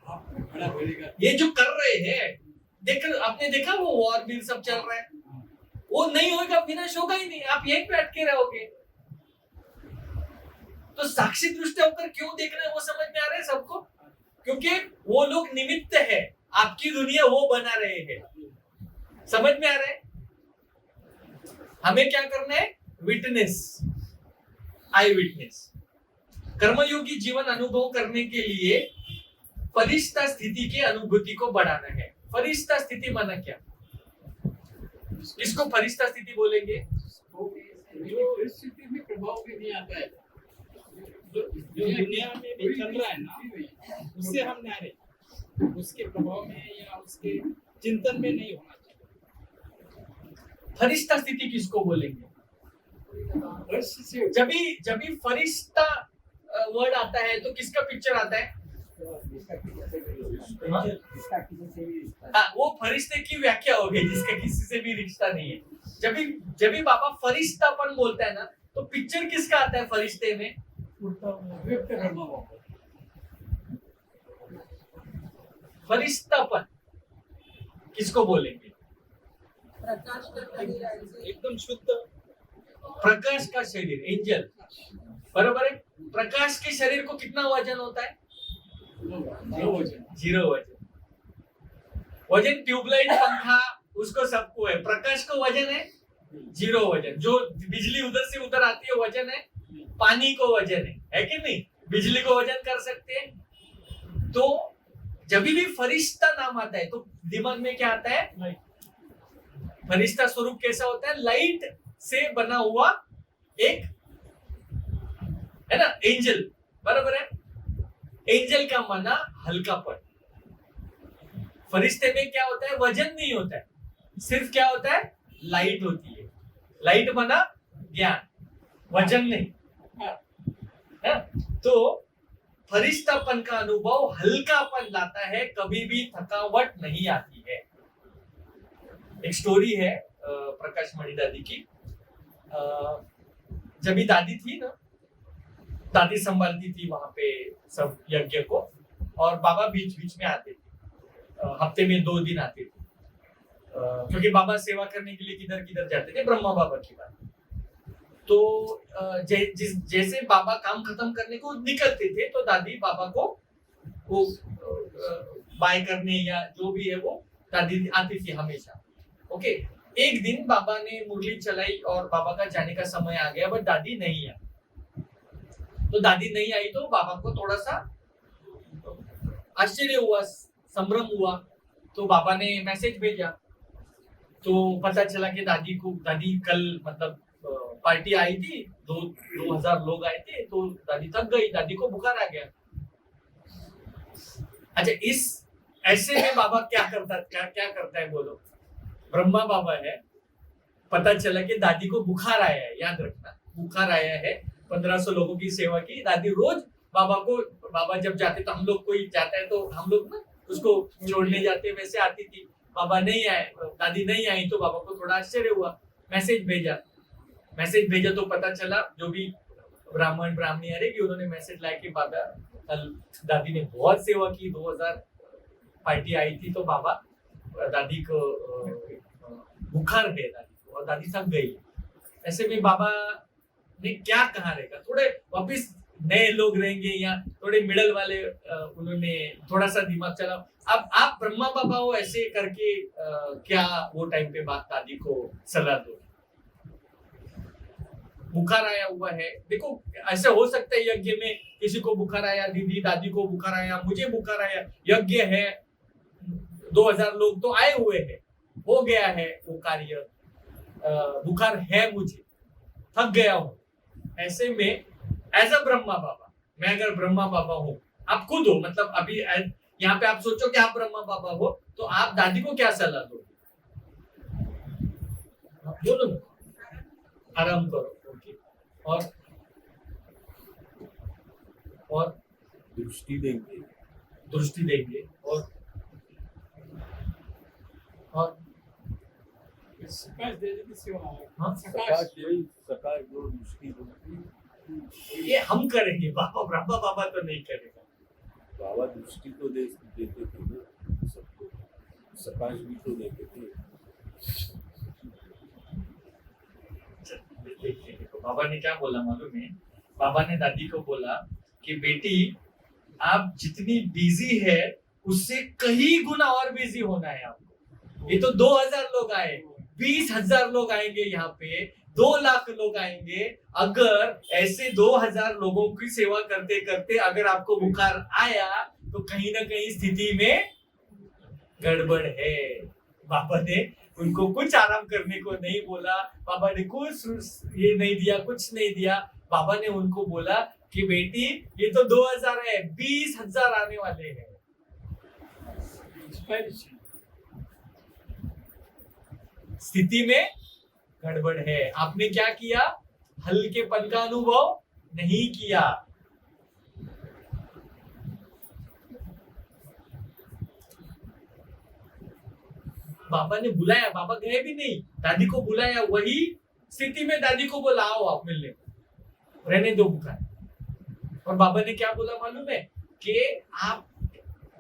बड़ा बढ़ेगा। ये जो कर रहे हैं, आपने देखा वो वॉर भी सब चल रहा है, वो नहीं होगा, विनाश होगा ही नहीं, आप यहीं पे अटके रहोगे। तो साक्षी दृष्टि होकर क्यों देखना है वो समझ में आ रहा है सबको? क्योंकि वो लोग निमित्त है, आपकी दुनिया वो बना रहे हैं। समझ में आ रहा है? हमें क्या करना है? विटनेस, आई विटनेस। कर्मयोगी जीवन अनुभव करने के लिए फरिश्ता स्थिति की अनुभूति को बढ़ाना है। फरिश्ता स्थिति माना क्या? इसको फरिश्ता स्थिति बोलेंगे। जो इस स्थिति में प्रभाव भी नहीं आता है, जो दुनिया में भी चल रहा है ना, उससे हम नारे, उसके प्रभाव में या उसके चिंतन में नहीं होना चाहिए। फरिश्ता स्थिति किसको बोलेंगे? जब भी फरिश्ता वर्ड आता है तो किसका पिक्चर आता है? वो फरिश्ते की व्याख्या हो गई जिसका किसी से भी रिश्ता नहीं है। जब भी बाबा फरिश्तापन बोलता है ना, तो पिक्चर किसका आता है फरिश्ते में? व्यक्त ब्रह्म होगा। फरिश्तापन किसको बोलेंगे? एकदम शुद्ध प्रकाश का शरीर, एंजल, बरोबर है। प्रकाश के शरीर को कितना वजन होता है? 0 वजन। वजन ट्यूबलाइट, पंखा, उसको सबको है। प्रकाश को वजन है 0 वजन। जो बिजली उधर से उधर आती है वजन है। पानी को वजन है कि नहीं? बिजली को वजन कर सकते हैं। तो जब भी फरिश्ता नाम आता है तो दिमाग में क्या आता है? फरिश्ता स्वरूप कैसा होता है? लाइट से बना हुआ एक, है ना, एंजल, बराबर है। एंजल का माना हल्कापन। फरिश्ते में क्या होता है? वजन नहीं होता है, सिर्फ क्या होता है? लाइट होती है। लाइट माना ज्ञान, वजन नहीं है। तो फरिश्तापन का अनुभव हल्कापन लाता है, कभी भी थकावट नहीं आती है। एक स्टोरी है प्रकाश मणि दादी की। जब भी दादी थी ना, दादी संभालती थी वहां पे सब यज्ञ को, और बाबा बीच बीच में आते थे। हफ्ते में 2 दिन आते थे, क्योंकि बाबा सेवा करने के लिए किधर किधर जाते थे, ब्रह्मा बाबा की बात। तो जैसे बाबा काम खत्म करने को निकलते थे तो दादी बाबा को वो बाय करने या जो भी है वो दादी आती थी हमेशा। ओके, एक दिन बाबा ने मुरली चलाई और बाबा का जाने का समय आ गया, बट दादी नहीं आई। तो दादी नहीं आई तो बाबा को थोड़ा सा आश्चर्य हुआ, संभ्रम हुआ। तो बाबा ने मैसेज भेजा, तो पता चला कि दादी कल मतलब पार्टी आई थी, 2000 लोग आए थे, तो दादी थक गई, दादी को बुखार आ गया। अच्छा, इस ऐसे में बाबा क्या करता है बोलो। ब्रह्मा बाबा है, पता चला कि दादी को बुखार आया है, याद रखना बुखार आया है, 1500 लोगों की सेवा की दादी रोज। बाबा जब जाते तो हम लोग, कोई जाता है तो हम लोग ना उसको छोड़ने जाते, वैसे आती थी। बाबा नहीं आए, दादी नहीं आई, तो बाबा को थोड़ा आश्चर्य हुआ। मैसेज भेजा तो पता चला जो भी ब्राह्मण ब्राह्मणी आ रहे कि उन्होंने मैसेज लाया कि बाबा कल दादी ने बहुत सेवा की, 2000 पार्टी आई थी, तो बाबा दादी को बुखार है दादी को, और दादी थक गई। ऐसे में बाबा ने क्या कहा रहेगा, थोड़े वापिस नए लोग रहेंगे या थोड़े मिडल वाले, उन्होंने थोड़ा सा दिमाग चला। अब आप ब्रह्मा बाबा हो, ऐसे करके क्या वो टाइम पे बात दादी को सलाह दो। बुखार आया हुआ है, देखो ऐसे हो सकता है यज्ञ में किसी को बुखार आया, दीदी दादी को बुखार आया, मुझे बुखार आया, यज्ञ है 2000 लोग तो आए हुए हैं, हो गया है वो कार्य, बुखार है, मुझे थक गया हूं। ऐसे में एज अ ब्रह्मा बाबा, मैं अगर ब्रह्मा बाबा हूं, आप खुद हो, मतलब अभी यहाँ पे आप सोचो कि आप ब्रह्मा बाबा हो, तो आप दादी को क्या सलाह दो? बोलो ना, आराम करो। ओके, और दृष्टि देंगे, और सकाश दे देती सेवा है। हाँ? सकाश जो दृष्टि होगी ये हम करेंगे, बाबा ब्रह्मा बाबा तो नहीं करेगा। बाबा दृष्टि तो देते थे ना सबको, सकाश भी तो देते थे। देखो बाबा ने क्या बोला मालूम है? बाबा ने दादी को बोला कि बेटी, आप जितनी बिजी है उससे कहीं गुना और बिजी होना है आपको। ये तो 2000 लोग आए, 20,000 लोग आएंगे यहाँ पे, 2 लाख लोग आएंगे। अगर ऐसे 2000 लोगों की सेवा करते करते अगर आपको बुखार आया तो कहीं ना कहीं स्थिति में गड़बड़ है। बाबा ने उनको कुछ आराम करने को नहीं बोला, बाबा ने कुछ ये नहीं दिया, कुछ नहीं दिया। बाबा ने उनको बोला कि बेटी, ये तो 2000 है, 20,000 आने वाले हैं। स्थिति में गड़बड़ है। आपने क्या किया? हल्केपन का अनुभव नहीं किया। बाबा ने बुलाया, बाबा गए भी नहीं, दादी को बुलाया, वही स्थिति में दादी को बोला आओ आप मिलने, रहने दो बुखार। और बाबा ने क्या बोला मालूम है? कि आप,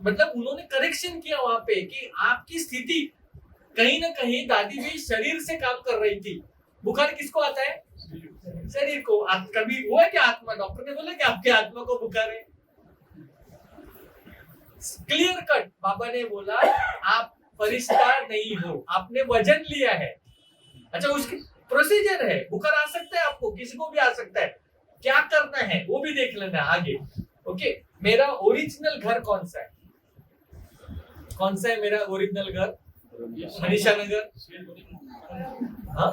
मतलब उन्होंने करेक्शन किया वहां पे कि आपकी स्थिति कहीं ना कहीं, दादी भी शरीर से काम कर रही थी। बुखार किसको आता है? शरीर को। कभी हुआ क्या आत्मा, डॉक्टर ने बोला कि आपके आत्मा को बुखार है? क्लियर कट बाबा ने बोला आप फरिश्ता नहीं हो, आपने वजन लिया है। अच्छा, उसकी प्रोसीजर है, बुखार आ सकता है आपको, किसी को भी आ सकता है। क्या करना है वो भी देख लेना आगे। ओके, मेरा ओरिजिनल घर कौन सा है? कौन सा है मेरा ओरिजिनल घर? मनीषा नगर। हाँ,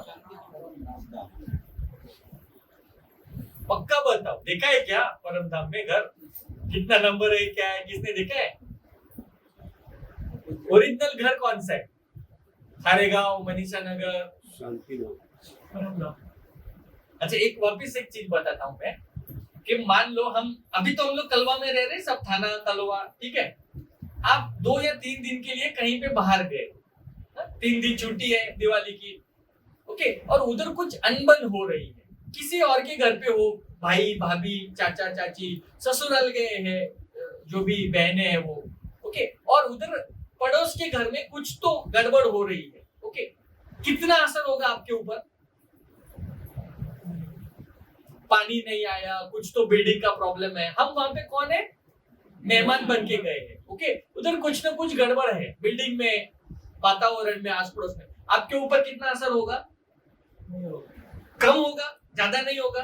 पक्का बताओ, देखा है क्या परम धाम में घर? कितना नंबर है, क्या है, किसने देखा है? ओरिजिनल घर कौन सा है? खारेगांव, मनीषा नगर, शांति परम धाम। अच्छा, एक वापिस एक चीज बताता हूं मैं कि मान लो हम लोग कलवा में रह रहे, सब थाना कलवा, ठीक है। आप 2 या 3 दिन के लिए कहीं पे बाहर गए, 3 दिन छुट्टी है दिवाली की, ओके, और उधर कुछ अनबन हो रही है, किसी और के घर पे हो, भाई भाभी चाचा चाची ससुराल गए हैं, जो भी बहनें हैं वो, ओके, और उधर पड़ोस के घर में कुछ तो गड़बड़ हो रही है, ओके, कितना असर होगा आपके ऊपर? पानी नहीं आया, कुछ तो बिल्डिंग का प्रॉब्लम है, हम वहां पे कौन है? मेहमान बन के गए हैं, ओके, उधर कुछ ना कुछ गड़बड़ है बिल्डिंग में, वातावरण में, आस पड़ोस में, आपके ऊपर कितना असर होगा? कम होगा, ज्यादा नहीं होगा।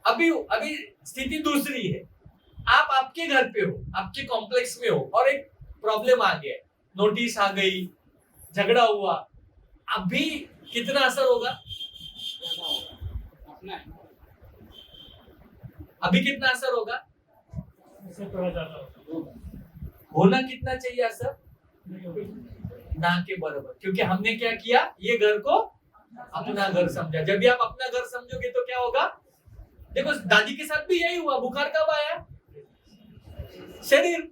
अभी स्थिति दूसरी है, आप आपके घर पे हो, आपके कॉम्प्लेक्स में हो, और एक प्रॉब्लम आ गया, नोटिस आ गई, झगड़ा हुआ, अभी कितना असर होगा? अपना है। अभी कितना असर होगा? इससे थोड़ा ज्यादा होगा। होना कितना चाहिए असर? ना के बराबर, क्योंकि हमने क्या किया, ये घर को अपना घर समझा। जब भी आप अपना घर समझोगे तो क्या होगा? देखो दादी के साथ भी यही हुआ। बुखार कब आया? शरीर।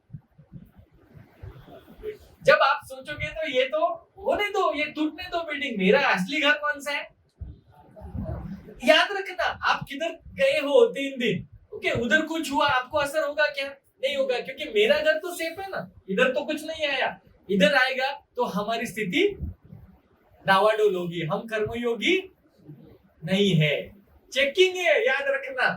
जब आप सोचोगे तो ये तो होने दो, ये टूटने दो बिल्डिंग, मेरा असली घर कौन सा है? याद रखना, आप किधर गए हो 3 दिन, ओके, उधर कुछ हुआ, आपको असर होगा क्या? नहीं होगा, क्योंकि मेरा घर तो सेफ है ना, इधर तो कुछ नहीं आया। इधर आएगा तो हमारी स्थिति डावाडोल होगी, हम कर्मयोगी नहीं है। चेकिंग है, याद रखना।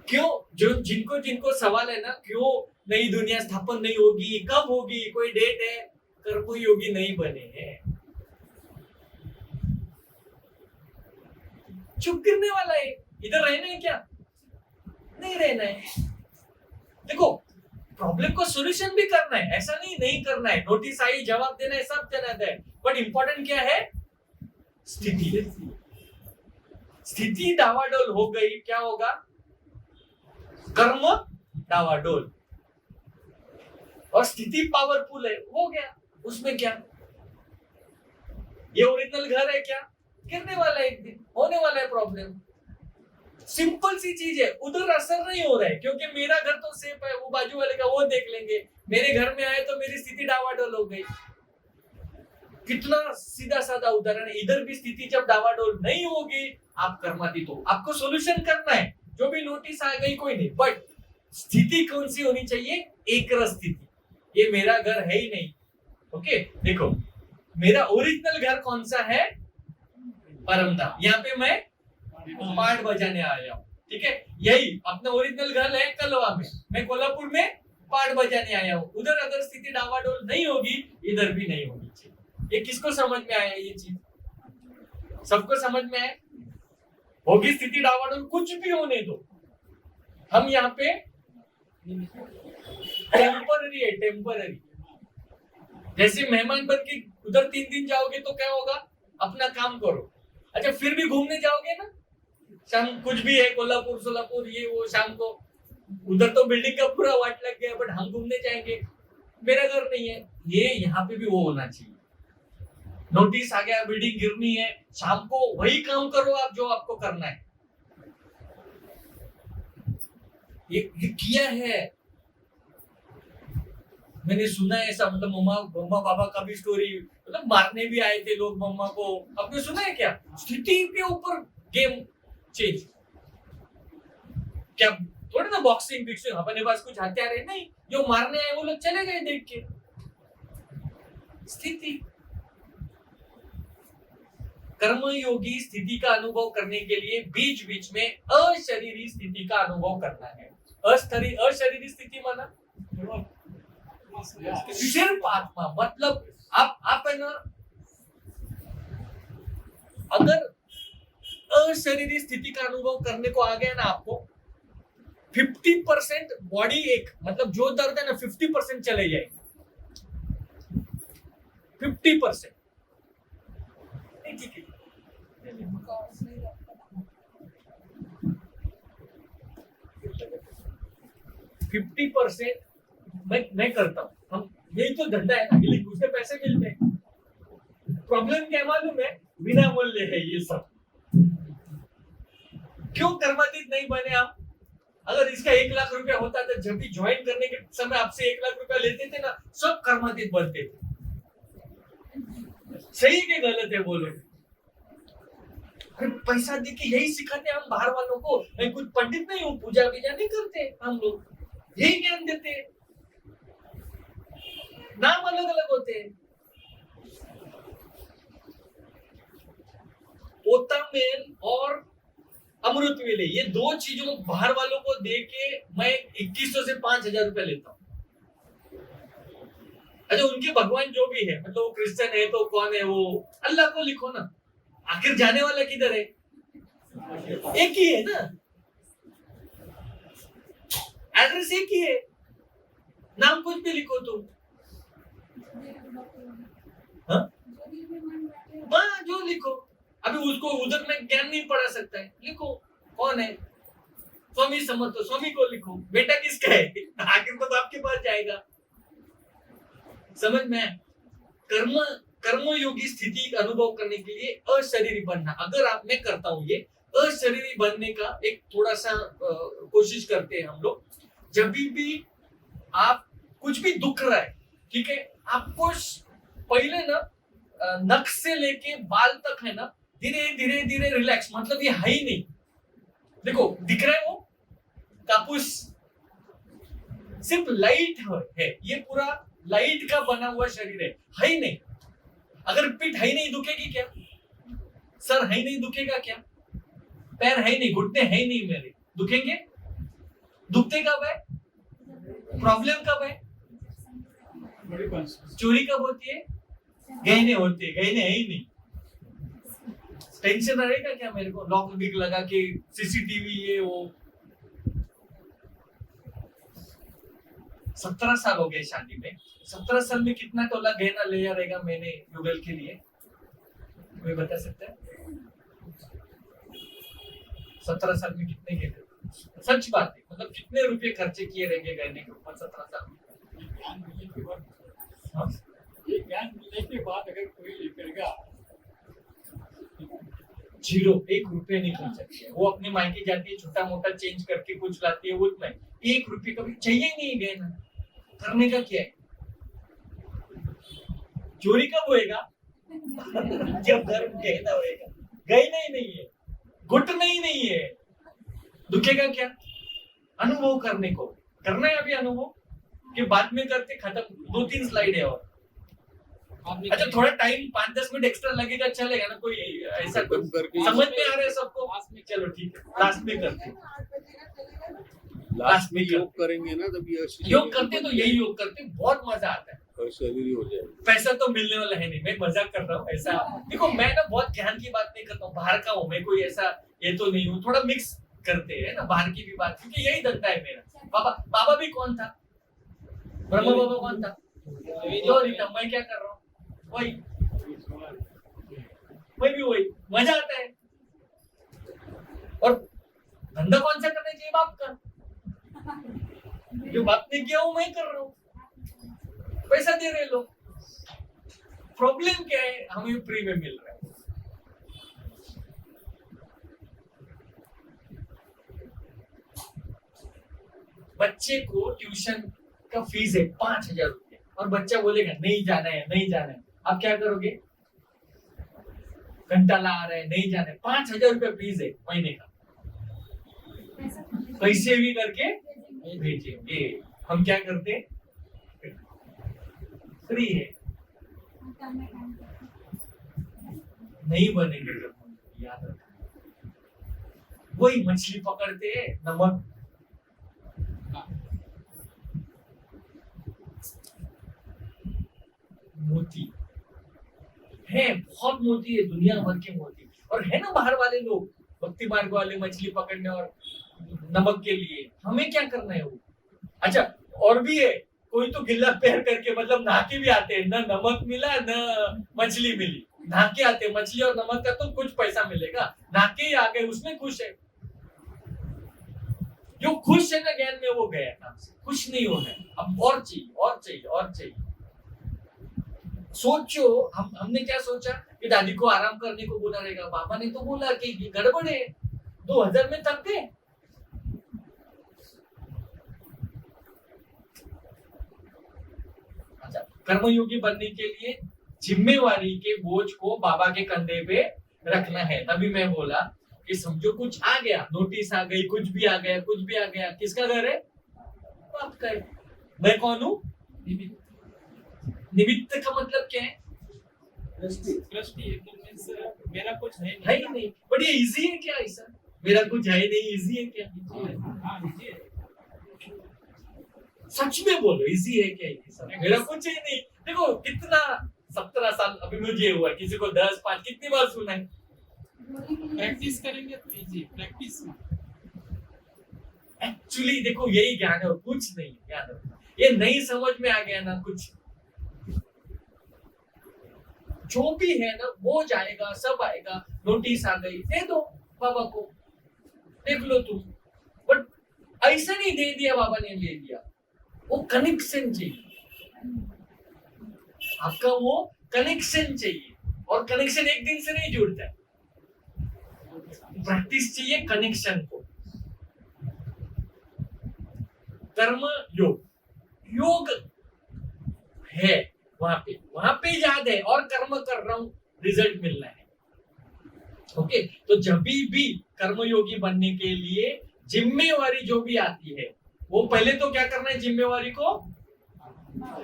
क्यों? जो जिनको जिनको सवाल है ना, क्यों नई दुनिया स्थापन नहीं होगी, कब होगी, कोई डेट है, कर्मयोगी नहीं बने हैं। चुप गिरने वाला है। इधर रहना है क्या? नहीं रहना है। देखो, प्रॉब्लम को सॉल्यूशन भी करना है, ऐसा नहीं करना है। नोटिस आई, जवाब देना है, सब देना है, बट इंपॉर्टेंट क्या है? स्थिति। स्थिति डावाडोल हो गई, क्या होगा? कर्म डावाडोल। और स्थिति पावरफुल है, हो गया। उसमें क्या? ये ओरिजिनल घर है क्या? गिरने वाला है एक दिन, होने वाला है प्रॉब्लम। सिंपल सी चीज है। उधर असर नहीं हो रहा है क्योंकि मेरा घर तो सेफ है, वो बाजू वाले का वो देख लेंगे। मेरे घर में आए तो मेरी स्थिति डावाडोल हो गई। कितना सीधा साधा उदाहरण है। इधर भी स्थिति जब डावाडोल नहीं होगी, आप कर्मातीत हो। आपको सॉल्यूशन करना है, जो भी नोटिस आ गई कोई नहीं, बट स्थिति कौन सी होनी चाहिए? एक रस स्थिति। ये मेरा घर है ही नहीं। ओके, देखो मेरा ओरिजिनल घर कौन सा है? परमधाम। यहाँ पे मैं पाठ बजाने आया हूँ, ठीक है। यही अपना ओरिजिनल घर है कलवा में, मैं कोल्हापुर में पाठ बजाने आया हूँ। उधर अगर स्थिति डावाडोल नहीं होगी, इधर भी नहीं होगी। ये किसको समझ में आया? ये चीज सबको समझ में आया? होगी स्थिति डावाडोल, कुछ भी होने दो, हम यहाँ पे टेम्पररी है, टेम्पररी। जैसे मेहमान बन के उधर 3 दिन जाओगे तो क्या होगा? अपना काम करो। अच्छा, फिर भी घूमने जाओगे ना, शाम कुछ भी है, कोल्हापुर सोलापुर ये वो, शाम को उधर तो बिल्डिंग का पूरा वाट लग गया, बट हम घूमने जाएंगे, मेरा घर नहीं है। ये यहाँ पे भी वो होना चाहिए। नोटिस आ गया, बिल्डिंग गिरनी है, शाम को वही काम करो आप जो आपको करना है। ये किया है, मैंने सुना है ऐसा। मतलब मम्मा पापा का भी स्टोरी, मतलब मारने भी आए थे लोग मम्मा को। आपने सुना है क्या? स्थिति के ऊपर गेम चेंज। क्या थोड़ी ना बॉक्सिंग फिक्सिंग, अपने पास कुछ हथियार है नहीं, जो मारने आए वो लोग चले गए देख के। स्थिति। कर्मयोगी स्थिति का अनुभव करने के लिए बीच बीच में अशरीरी स्थिति का अनुभव करना है। अशरीरी स्थिति माना सिर्फ आत्मा। मतलब आप है ना, अगर अशरीरी स्थिति का अनुभव करने को आ गया ना आपको, 50% बॉडी एक, मतलब जो दर्द है ना 50% चले जाएंगे। 50%। ठीक है, 50% मैं करता हूँ। हम यही तो धंधा है ना, उससे पैसे मिलते हैं। प्रॉब्लम क्या मालूम है? बिना मूल्य है ये सब। क्यों कर्मातीत नहीं बने आप? अगर इसका 1 लाख रुपया होता था, जब भी ज्वाइन करने के समय आपसे 1 लाख रुपया लेते थे ना, सब कर्मातीत बनते थे। सही के गलत है बोलो? पैसा देके यही सिखाते हम बाहर वालों को। मैं कुछ पंडित नहीं हूँ, पूजा विजा नहीं करते हम लोग, यही ज्ञान देते हैं। नाम अलग अलग होते हैं। पोतामेन और अमृत वेले, ये 2 चीजों बाहर वालों को दे के मैं 2100 से 5000 रुपया लेता हूँ। अच्छा, उनके भगवान जो भी है, मतलब वो क्रिश्चियन है तो कौन है वो, अल्लाह को लिखो ना, आखिर जाने वाला किधर है? एक ही है ना, एड्रेस एक ही है, नाम कुछ भी लिखो तुम। हाँ, जो लिखो। अभी उसको उधर में ज्ञान नहीं पढ़ा सकता है, लिखो कौन है। स्वामी समर्थ, स्वामी को लिखो, बेटा किसका है? आखिर तो बाप के पास जाएगा। समझ में आया? कर्मयोगी स्थिति का अनुभव करने के लिए अशरीरी बनना, अगर आप मैं करता हूं ये अशरीरी बनने का एक थोड़ा सा कोशिश करते हैं हम लोग। जब भी आप कुछ भी दुख रहा है, ठीक है, आपको पहले ना नख से लेके बाल तक है ना, धीरे धीरे धीरे रिलैक्स, मतलब ये है ही नहीं। देखो दिख रहा है वो कापूस, सिर्फ लाइट है, ये पूरा लाइट का बना हुआ शरीर है ही नहीं। अगर पीठ है ही नहीं दुखेगी क्या? सर है ही नहीं दुखेगा क्या? पैर है ही नहीं, घुटने है ही नहीं मेरे, दुखेंगे? दुखते कब है? प्रॉब्लम कब है? बड़ी कॉन्शियस चोरी कब होती है? गहने होते हैं, गहने है ही नहीं। टेंशन रहेगा क्या मेरे को? लॉक बिक लगा के सीसीटीवी ये वो। 17 साल हो गए शादी में, 17 साल में कितना तोला गहना लिया रहेगा मैंने युगल के लिए? कोई बता सकता है? 17 साल में कितने गहने? सच बात है, मतलब कितने रुपए खर्चे किए रहेंगे गहने के ऊपर 17 साल में? ज्ञान मिलने के बाद हाँ? ये ज्ञान मिलने के बाद अगर कोई लेकरगा 0, 1 रुपया नहीं खर्च किया। वो अपने मायके जाती है, छोटा मोटा चेंज करके कुछ लाती है, वो उतना 1 रुपये कभी चाहिए नहीं गहना। करने का क्या है? चोरी कब होएगा? जब घर में गहना होएगा। गहना ही नहीं है, घुटना ही नहीं है, दुखेगा क्या? अनुभव करने को करना है अभी, अनुभव के बाद में करते, खत्म। 2-3 स्लाइड है और आपने अच्छा थोड़ा टाइम 5-10 मिनट एक्स्ट्रा लगेगा, चलेगा ना? कोई ऐसा खत्म कुछ करके समझ में आ रहा है सबको? लास्ट में चलो ठीक है, लास्ट में करते हैं। लास्ट में योग करेंगे ना, तब ये योग करते तो यही योग करते, बहुत मजा आता है। और शरीर हो जाएगा। पैसा तो मिलने वाला है नहीं, मैं मजाक कर रहा हूँ। ऐसा देखो, मैं ना बहुत ज्ञान की बात नहीं करता हूँ, बाहर का हूँ मैं, कोई ऐसा ये तो नहीं हूँ। थोड़ा मिक्स करते हैं ना बाहर की भी बात, क्योंकि यही धंधा है मेरा। बाबा भी कौन था? ब्रह्म बाबा कौन था? जो नहीं था। मैं क्या कर रहा हूँ? वही, मैं भी वही। मजा आता है। और धंधा कौन सा करना चाहिए? बाप का। जो बाप ने किया वो मैं कर रहा हूँ, पैसा दे रहे लोग। प्रॉब्लम क्या है? हमें फ्री में मिल रहा है। बच्चे को ट्यूशन का फीस है 5,000 रुपये, और बच्चा बोलेगा नहीं जाना है, नहीं जाना है। आप क्या करोगे? घंटा ला रहे हैं, नहीं जाना है। 5,000 रुपये फीस है महीने का, कैसे भी करके भेजिए। हम क्या करते हैं? फ्री है, नहीं बनेंगे जब, याद रखना। वही मछली पकड़ते हैं, नमक मोती है, बहुत मोती है, दुनिया भर के मोती। और है ना बाहर वाले लोग भक्ति मार्ग वाले मछली पकड़ने और नमक के लिए। हमें क्या करना है वो? अच्छा और भी है, कोई तो गिल्ला पैर करके, मतलब नहा के भी आते हैं, ना नमक मिला न मछली मिली, नहा के आते हैं। मछली और नमक का तो कुछ पैसा मिलेगा, नहा के ही आ गए, उसमें खुश है। जो खुश है ना ज्ञान में, वो गया काम से। खुश नहीं होना है, अब और चाहिए, और चाहिए, और चाहिए। सोचो, हमने क्या सोचा कि दादी को आराम करने को बोला रहेगा। बाबा ने तो बोला कि गड़बड़ है, 2000 में थक गए। अच्छा, कर्मयोगी बनने के लिए जिम्मेवारी के बोझ को बाबा के कंधे पे रखना है। तभी मैं बोला कि समझो कुछ आ गया, नोटिस आ गई, कुछ भी आ गया, कुछ भी आ गया, किसका घर है? आपका है। मैं कौन हूँ? निमित्त का मतलब क्या है? मेरा कुछ है है ही नहीं। बट ये इजी है क्या? ऐसा मेरा कुछ है नहीं, इजी है क्या? सच में बोलो, इजी है क्या ये सब? मेरा कुछ है नहीं। देखो कितना 17 साल अभी मुझे हुआ, किसी को 10, 5 कितनी बार सुना है? प्रैक्टिस करेंगे तो इजी, प्रैक्टिस एक्चुअली देखो यही ज्ञान है और कुछ नहीं है। याद रखना, ये नहीं समझ में आ गया ना, कुछ जो भी है ना वो जाएगा, सब आएगा। नोटिस आ गई, दे दो बाबा को, देख लो तुम। बट ऐसा नहीं दे दिया बाबा ने ले लिया, वो कनेक्शन चाहिए आपका, वो कनेक्शन चाहिए, और कनेक्शन एक दिन से नहीं जुड़ता है, प्रैक्टिस चाहिए कनेक्शन को। कर्म योग, योग है वहां पे याद है, और कर्म कर रहा हूं, रिजल्ट मिलना है। ओके, तो जब भी कर्मयोगी बनने के लिए जिम्मेवारी जो भी आती है, वो पहले तो क्या करना है, जिम्मेवारी को,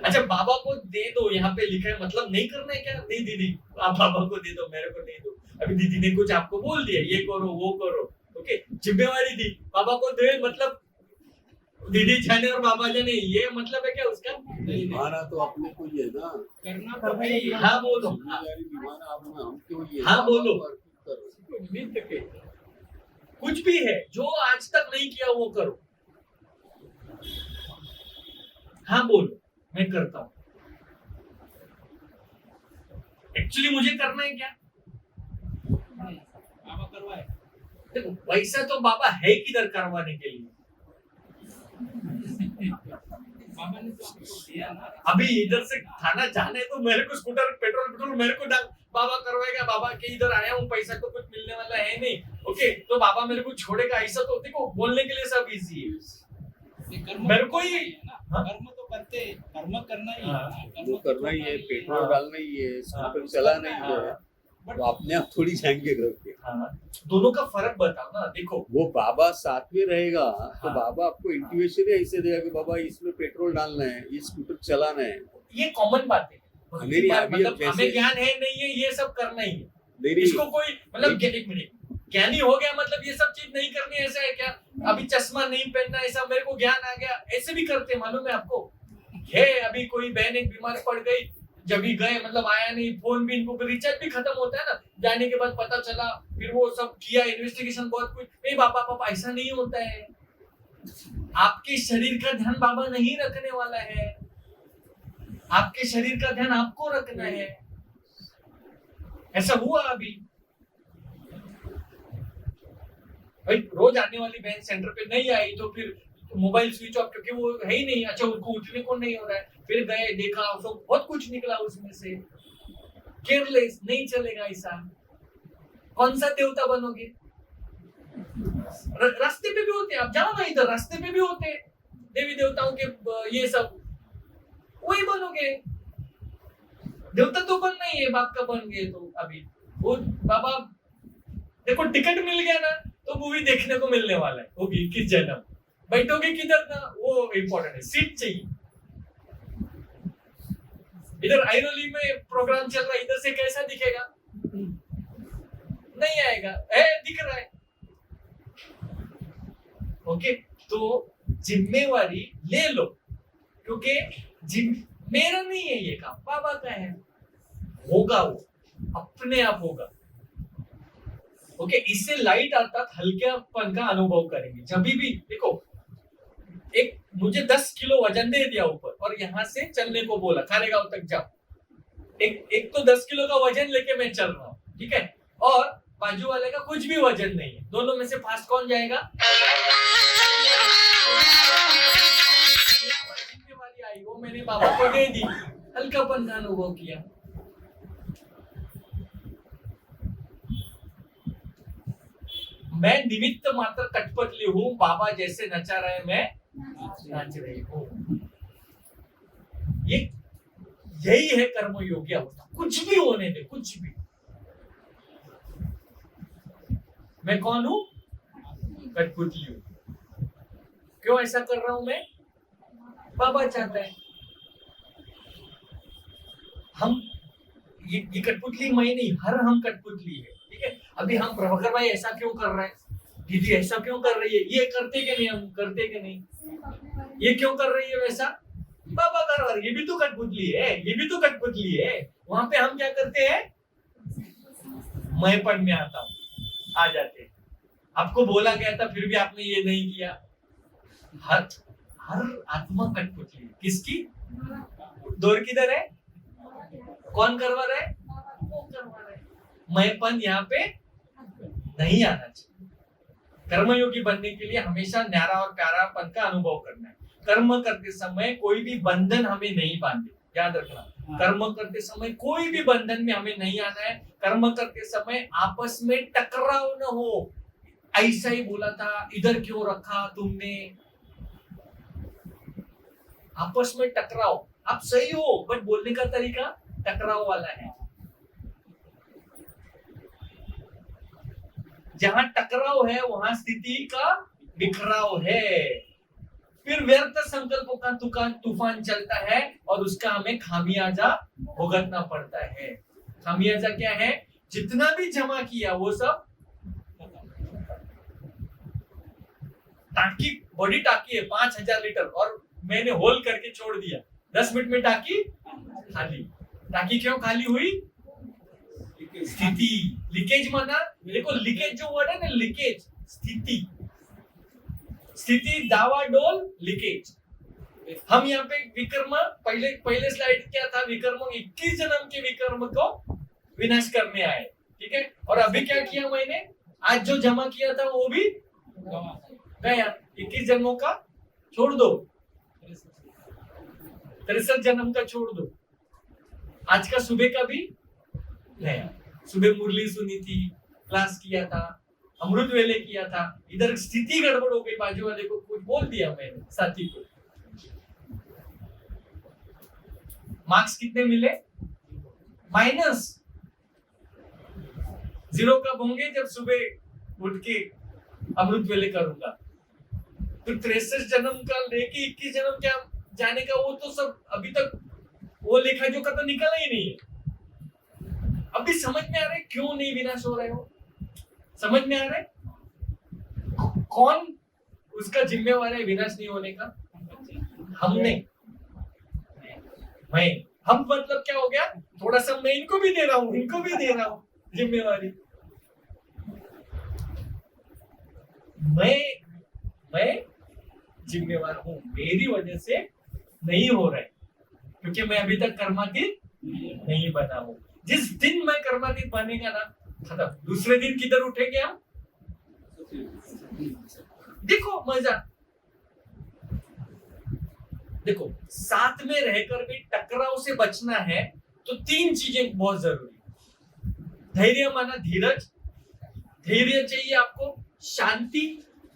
अच्छा बाबा को दे दो, यहाँ पे लिखा है, मतलब नहीं करना है क्या, नहीं दीदी आप बाबा को दे दो, मेरे को नहीं दो, अभी दीदी ने कुछ आपको बोल दिया, ये करो वो करो, ओके, जिम्मेवारी दी, बाबा को दे, मतलब दीदी जाने और बाबा जाने, ये मतलब है क्या उसका? निभाना तो अपने को ही है ना, करना तो है ही। हाँ बोलो, जिम्मेदारी निभाना अपना हमको ही है। हाँ बोलो, नित्य के कुछ भी है जो आज तक नहीं किया वो करो। हाँ बोलो, मैं करता हूं, एक्चुअली मुझे करना है क्या? बाबा करवाए। देखो पैसा तो बाबा है किधर करवाने के लिए, बाबा ने तो आपको दिया ना। अभी इधर से थाना जाने तो मेरे को स्कूटर पेट्रोल मेरे को डाल, बाबा करवाएगा, बाबा के इधर आया हूँ, पैसा तो कुछ मिलने वाला है नहीं, ओके, तो बाबा मेरे को छोड़ेगा, ऐसा तो देखो बोलने के लिए सब इजी है, ये कर्म मेरे तो को ही- करना है ना, हाँ? कर्म तो करते हैं, कर्म करना ही है हाँ, ना, कर्म वो तो करना ही है, करना पेट्रोल डालना ही है, स्कूटर हाँ, चलाना ही हाँ। है, बट तो अपने आप थोड़ी जाएंगे घर पे। हाँ, दोनों का फर्क बताओ ना, देखो वो बाबा साथ में रहेगा तो हाँ। बाबा आपको इंट्यूशन ही ऐसे देगा कि बाबा इसमें पेट्रोल डालना है, ये स्कूटर चलाना है। ये कॉमन बात है, नहीं, नहीं, अभी मतलब अब जैसे- हमें ज्ञान है नहीं है, ये सब करना ही है, नहीं नहीं, इसको कोई मतलब एक मिनट, ज्ञानी हो गया मतलब ये सब चीज नहीं करनी, ऐसा है क्या? अभी चश्मा नहीं पहनना, ऐसा मेरे को ज्ञान आ गया, ऐसे भी करते मालूम है आपको है? अभी कोई बहन एक बीमार पड़ गई, जब भी गए मतलब आया नहीं, फोन भी इनको रिचार्ज भी खत्म होता है ना, जाने के बाद पता चला, फिर वो सब किया इन्वेस्टिगेशन, बहुत कुछ नहीं, बाबा ऐसा नहीं होता है, आपके शरीर का ध्यान बाबा नहीं रखने वाला है, आपके शरीर का ध्यान आपको रखना है, ऐसा हुआ अभी भाई, रोज आने वाली बहन सेंटर पे नहीं आई तो फिर मोबाइल स्विच ऑफ, क्योंकि वो है ही नहीं, अच्छा उनको उठने को नहीं हो रहा है, फिर गए देखा तो बहुत कुछ निकला उसमें से, केयरलेस, नहीं चलेगा ऐसा, कौन सा देवता बनोगे? रास्ते पे भी होते हैं, आप जाओ ना इधर, रास्ते पे भी होते हैं देवी देवताओं के ये सब, वही बनोगे, देवता तो बनना ही है, बाप का बन गए तो अभी वो बाबा, देखो टिकट मिल गया ना तो मूवी देखने को मिलने वाला है, होगी किस जन्म, बैठोगे किधर ना वो इम्पोर्टेंट है, सीट चाहिए। इधर आइरोली में प्रोग्राम चल रहा है, इधर से कैसा दिखेगा? नहीं आएगा, दिख रहा है, ओके, तो जिम्मेवारी ले लो, क्योंकि मेरा नहीं है ये काम, बाबा का है, होगा वो अपने आप होगा, ओके, इससे लाइट अर्थात हल्केपन का अनुभव करेंगे। जब भी देखो, एक मुझे 10 किलो वजन दे दिया ऊपर और यहाँ से चलने को बोला, खानेगांव तक जाओ, एक तो 10 किलो का वजन लेके मैं चल रहा हूँ, ठीक है, और बाजू वाले का कुछ भी वजन नहीं है, दोनों में से फास्ट कौन जाएगा? जिम्मेवारी आई, वो मैंने बाबा को दे दी, हल्कापन का अनुभव किया। मैं निमित्त मात्र कठपुतली हूँ, बाबा जैसे नचा रहे मैं नाच रही हूँ। ये यही है कर्मयोगी अवस्था, कुछ भी होने दे, कुछ भी। मैं कौन हूँ? कठपुतली हूँ। क्यों ऐसा कर रहा हूं मैं? बाबा चाहता है। हम ये कठपुतली मैं नहीं, हर हम कठपुतली है, ठीक है। अभी हम प्रभाकर भाई ऐसा क्यों कर रहे हैं, दीदी ऐसा क्यों कर रही है, ये करते कि नहीं, हम करते कि नहीं, ये क्यों कर रही है वैसा, बाबा कर रहा है, ये भी तो कठपुतली है, ये भी तो कठपुतली है। वहां पे हम क्या करते हैं, मैंपन में आता हूं, आ जाते हैं। आपको बोला गया था फिर भी आपने ये नहीं किया। हर आत्मा कठपुतली है। किसकी? दौर किधर है? कौन करवा रहा है? वो करवा रहा है। मैंपन यहाँ पे नहीं आना चाहिए। कर्मयोगी बनने के लिए हमेशा न्यारा और प्यारापन का अनुभव करना है। कर्म करते समय कोई भी बंधन हमें नहीं बांधे, याद रखना। कर्म करते समय कोई भी बंधन में हमें नहीं आना है। कर्म करते समय आपस में टकराव न हो। ऐसा ही बोला था, इधर क्यों रखा तुमने, आपस में टकराव। आप सही हो बट बोलने का तरीका टकराव वाला है। जहां टकराव है वहां स्थिति का बिखराव है। फिर व्यर्थ संकल्पों का तूफान चलता है और उसका हमें खामियाजा भुगतना पड़ता है। खामियाजा क्या है? जितना भी जमा किया वो सब टाकी, बड़ी टाकी है 5000 लीटर और मैंने होल करके छोड़ दिया, 10 मिनट में टाकी खाली। टाकी क्यों खाली हुई? स्थिति, लीकेज माना। देखो लीकेज जो वर्ड है ना, लीकेज, स्थिति, स्थिति दावाडोल लीकेज। हम यहाँ पे विकर्म, पहले स्लाइड क्या था, विकर्म 21 जन्म के विकर्म को विनाश करने आए, ठीक है। और अभी क्या किया मैंने, आज जो जमा किया था वो भी गया। 21 जन्मों का छोड़ दो, 63 जन्म का छोड़ दो। आज का सुबह का भी गया। सुबह मुरली सुनी थी, क्लास किया था, अमृत वेले किया था। इधर स्थिति गड़बड़ हो गई, बाजू वाले को कुछ बोल दिया मैंने, साथी को। मार्क्स कितने मिले? माइनस। 0 कब होंगे? जब सुबह उठ के अमृत वेले करूंगा। तो 63 जन्म का लेके 21 जन्म क्या जाने का, वो तो सब अभी तक वो लेखा जो का तो निकला ही नहीं है। अभी समझ में आ रहा है क्यों नहीं विनाश हो रहे हो? समझ में आ रहा है कौन उसका जिम्मेवार है विनाश नहीं होने का? हमने, मैं। हम मतलब क्या हो गया? थोड़ा सा मैं इनको भी दे रहा हूं, इनको भी दे रहा हूं जिम्मेवारी। मैं जिम्मेवार हूं, मेरी वजह से नहीं हो रहा है क्योंकि मैं अभी तक कर्मातीत नहीं बना हूं। जिस दिन मैं कर्मातीत बनेगा ना, खत्म। दूसरे दिन किधर उठेंगे हम? देखो मजा, देखो साथ में रहकर भी टकराव से बचना है तो 3 चीजें बहुत जरूरी है। धैर्य माना धीरज, धैर्य चाहिए आपको, शांति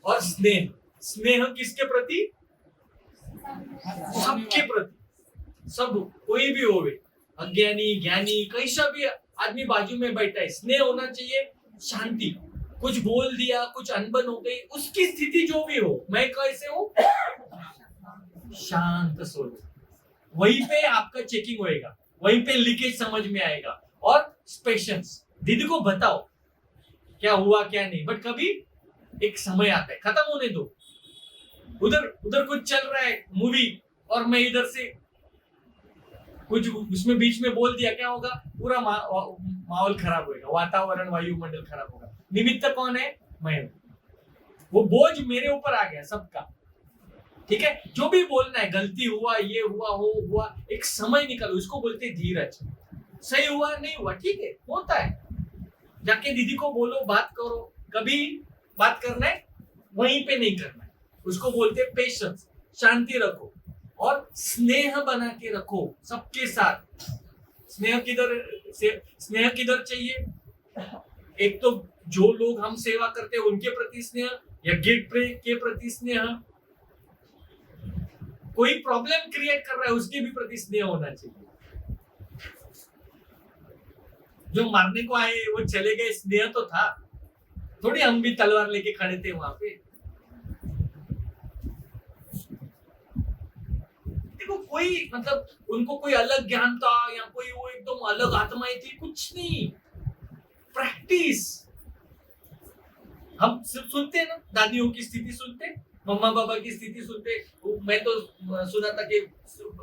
और स्नेह। स्नेह किसके प्रति? सबके प्रति। सब, कोई भी होवे, अज्ञानी ज्ञानी कैसा भी आदमी बाजू में बैठा है, स्नेह होना चाहिए, शांति। कुछ बोल दिया, कुछ अनबन हो गई, उसकी स्थिति जो भी हो, मैं कैसे हूं? शांत स्वरूप। वहीं पे आपका चेकिंग होएगा, वहीं पे लीकेज समझ में आएगा। और पेशेंस, दीदी को बताओ क्या हुआ क्या नहीं, बट कभी एक समय आता है, खत्म होने दो। उधर कुछ चल रहा है मूवी और मैं इधर से कुछ उसमें बीच में बोल दिया, क्या होगा? पूरा माहौल खराब होगा, वातावरण वायुमंडल खराब होगा। निमित्त कौन है? मैं। वो बोझ मेरे ऊपर आ गया सबका, ठीक है। जो भी बोलना है, गलती हुआ, ये हुआ, हो हुआ, एक समय निकालो, उसको बोलते धीरज। सही हुआ नहीं हुआ, ठीक है, होता है। जाके दीदी को बोलो, बात करो। कभी बात करना है वहीं पे नहीं करना है, उसको बोलते पेशेंस। शांति रखो और स्नेह बना के रखो सबके साथ। स्नेह किधर चाहिए? एक तो जो लोग हम सेवा करते हैं उनके प्रति स्नेह, यज्ञ के प्रति स्नेह। कोई प्रॉब्लम क्रिएट कर रहा है उसके भी प्रति स्नेह होना चाहिए। जो मारने को आए वो चले गए, स्नेह तो था, थोड़ी हम भी तलवार लेके खड़े थे वहां पे। देखो कोई मतलब उनको कोई अलग ज्ञान था या कोई वो एकदम अलग आत्माएं थी, कुछ नहीं। प्रैक्टिस। हम सिर्फ सुनते हैं ना, दादियों की स्थिति सुनते, मम्मा पापा की स्थिति सुनते। मैं तो सुना था कि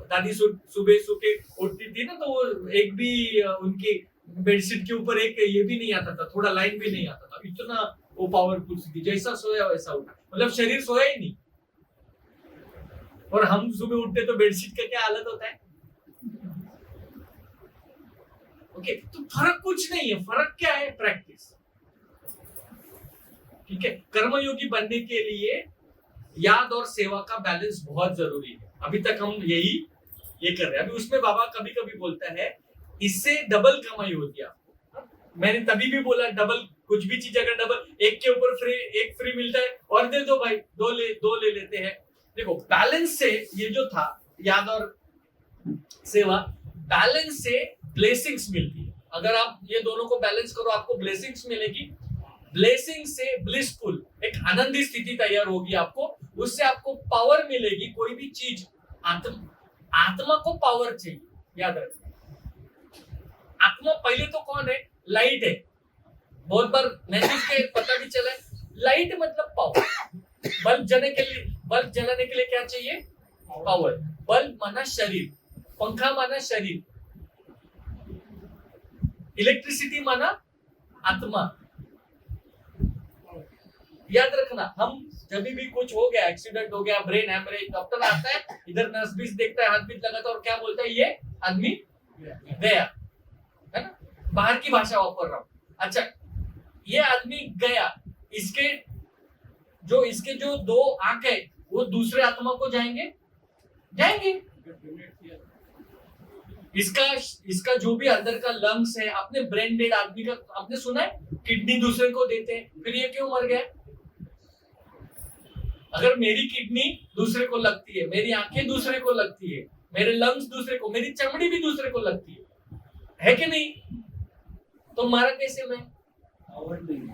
दादी सुबह सुबह उठती थी ना, तो वो एक भी उनकी बेडशीट के ऊपर एक ये भी नहीं आता था, थोड़ा लाइन भी नहीं आता था। इतना वो पावरफुल थी, जैसा सोया वैसा उठा, मतलब शरीर सोया ही नहीं। और हम सुबह उठते तो बेडशीट का क्या हालत होता है? ओके, तो फर्क कुछ नहीं है। फर्क क्या है? प्रैक्टिस। ठीक है, कर्मयोगी बनने के लिए याद और सेवा का बैलेंस बहुत जरूरी है। अभी तक हम ये कर रहे हैं। अभी उसमें बाबा कभी कभी बोलता है इससे डबल कमाई होती है। मैंने तभी भी बोला डबल, कुछ भी चीज अगर डबल, एक के ऊपर फ्री, एक फ्री मिलता है और दे दो भाई, दो ले लेते हैं। देखो बैलेंस से ये जो था याद और सेवा, बैलेंस से ब्लेसिंग्स मिलती है। अगर आप ये दोनों को बैलेंस करो आपको ब्लेसिंग्स मिलेगी। ब्लेसिंग से ब्लिसफुल एक आनंदी स्थिति तैयार होगी आपको, उससे आपको पावर मिलेगी। कोई भी चीज आत्मा को पावर चाहिए, याद रखना। आत्मा पहले तो कौन है? लाइट है। बहुत बार मैसेज के पता भी चला है, लाइट मतलब पावर। बल्ब जलाने के लिए क्या चाहिए? पावर। बल्ब माना शरीर, पंखा माना शरीर, इलेक्ट्रिसिटी माना आत्मा। याद रखना, हम जब भी कुछ हो गया, एक्सीडेंट हो गया, ब्रेन हैमरेज, डॉक्टर आता है, इधर नर्स बीस देखता है, हाथ बीस लगाता है और क्या बोलता है? ये आदमी गया, है ना? बाहर की भाषा वापर रहा हूं। अच्छा, ये आदमी गया, इसके जो दो आंख है वो दूसरे आत्मा को जाएंगे। इसका जो भी अंदर का लंग्स है, आपने ब्रेन डेड आदमी का आपने सुना है? किडनी दूसरे को देते हैं, फिर ये क्यों मर गया? अगर मेरी किडनी दूसरे को लगती है, मेरी आंखें दूसरे को लगती है, मेरे लंग्स दूसरे को, मेरी चमड़ी भी दूसरे को लगती है कि नहीं? तो मारा कैसे मैं? पावर नहीं,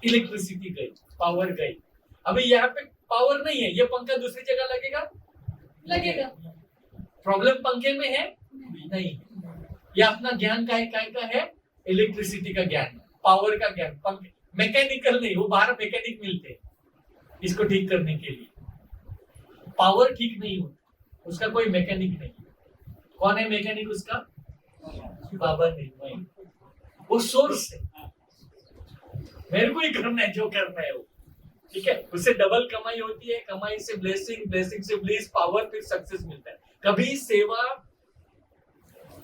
इलेक्ट्रिसिटी गई, पावर गई। अभी यहाँ पे पावर नहीं है, ये पंखा दूसरी जगह लगेगा। प्रॉब्लम पंखे में है नहीं। ये अपना ज्ञान का है? इलेक्ट्रिसिटी का ज्ञान, पावर का ज्ञान। पंखे मैकेनिकल नहीं, वो बाहर मैकेनिक मिलते हैं इसको ठीक करने के लिए। पावर ठीक नहीं होता, उसका कोई मैकेनिक नहीं। कौन है मैकेनिक उसका? बाबा नहीं, वो सोर्स है। मेरे को ही करना है जो करना है वो, ठीक है? उससे डबल कमाई होती है, कमाई से ब्लेसिंग, ब्लेसिंग से ब्लिस, पावर, फिर सक्सेस मिलता है। कभी सेवा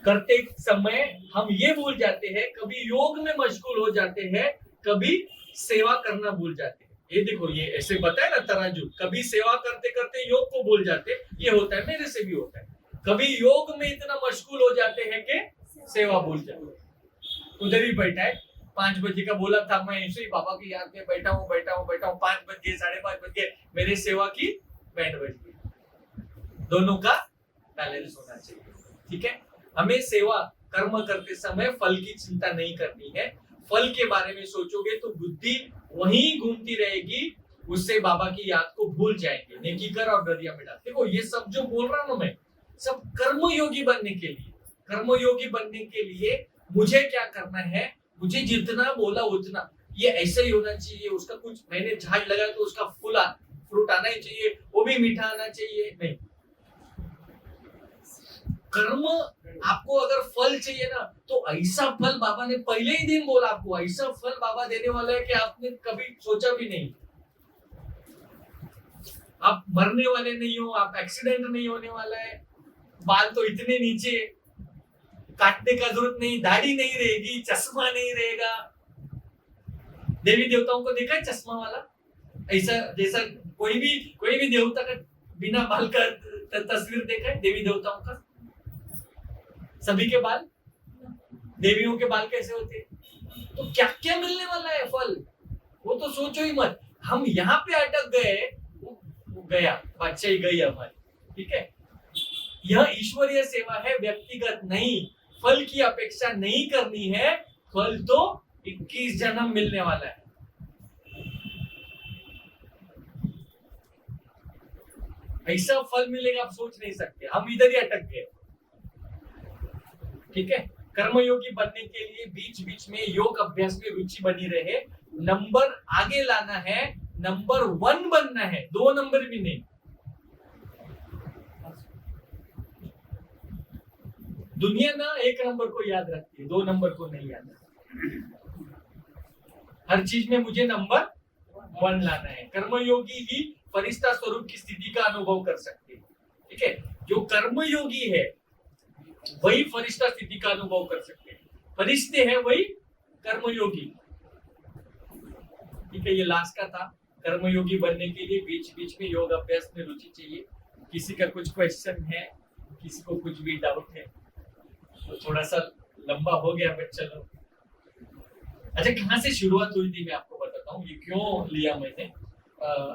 करते समय हम ये भूल जाते हैं, कभी योग में मशगूल हो जाते हैं, कभी सेवा करना भूल जाते हैं। ये देखो, ये ऐसे बताए ना तराजू, कभी सेवा करते करते योग को भूल जाते, ये होता है, मेरे से भी होता है। कभी योग में इतना मशगूल हो जाते हैं कि सेवा भूल जाते हैं। उधर ही बैठा है, 5 बजे का बोला था, मैं ऐसे ही बाबा की याद में बैठा हूँ, 5 बज गए, 5:30 बज गए, मेरे सेवा की बैंड बज गई। दोनों का बैलेंस होना चाहिए, ठीक है? हमें सेवा कर्म करते समय फल की चिंता नहीं करनी है। फल के बारे में सोचोगे तो बुद्धि वहीं घूमती रहेगी, उससे बाबा की याद को भूल जाएंगे। नेकी कर और दरिया में डाल। देखो, ये सब जो बोल रहा हूं मैं, सब कर्मयोगी बनने के लिए। कर्मयोगी बनने के लिए मुझे क्या करना है? मुझे जितना बोला उतना, ये ऐसा ही होना चाहिए। उसका कुछ मैंने झाड़ लगाया तो उसका फ्रूट आना ही चाहिए, वो भी मीठा आना चाहिए, नहीं। कर्म, आपको अगर फल चाहिए ना, तो ऐसा फल बाबा ने पहले ही दिन बोला, आपको ऐसा फल बाबा देने वाला है कि आपने कभी सोचा भी नहीं। आप मरने वाले नहीं हो, आप एक्सीडेंट नहीं होने वाला है, बाल तो इतने नीचे, काटने का जरूरत नहीं, दाढ़ी नहीं रहेगी, चश्मा नहीं रहेगा। देवी देवताओं को देखा है चश्मा वाला? ऐसा जैसा कोई भी देवता का बिना बाल का तस्वीर देखा है? देवी देवताओं का सभी के बाल, देवियों के बाल कैसे होते हैं? तो क्या क्या मिलने वाला है फल, वो तो सोचो ही मत। हम यहाँ पे अटक गए, वो गया, बादशाही गई हमारी, ठीक है? यह ईश्वरीय सेवा है, व्यक्तिगत नहीं। फल की अपेक्षा नहीं करनी है, फल तो 21 जन्म मिलने वाला है। ऐसा फल मिलेगा आप सोच नहीं सकते, हम इधर ही अटक गए, ठीक है? कर्मयोगी बनने के लिए बीच बीच में योग अभ्यास में रुचि बनी रहे। नंबर आगे लाना है, नंबर 1 बनना है, 2 नंबर भी नहीं। दुनिया ना 1 नंबर को याद रखती है, 2 नंबर को नहीं याद रखती। हर चीज में मुझे नंबर 1 लाना है। कर्मयोगी ही फरिश्ता स्वरूप की स्थिति का अनुभव कर सकते हैं, ठीक है? जो कर्मयोगी है वही फरिश्ता स्थिति का अनुभव कर सकते हैं। फरिश्ते हैं वही कर्मयोगी। ठीक है, ये लास्ट का था। कर्मयोगी बनने के लिए बीच बीच में योग अभ्यास में रुचि चाहिए। किसी का कुछ क्वेश्चन है, किसी को कुछ भी डाउट है, तो थोड़ा सा लंबा हो गया बट चलो। अच्छा, कहाँ से शुरुआत हुई थी मैं आपको बताता हूँ, ये क्यों लिया मैंने।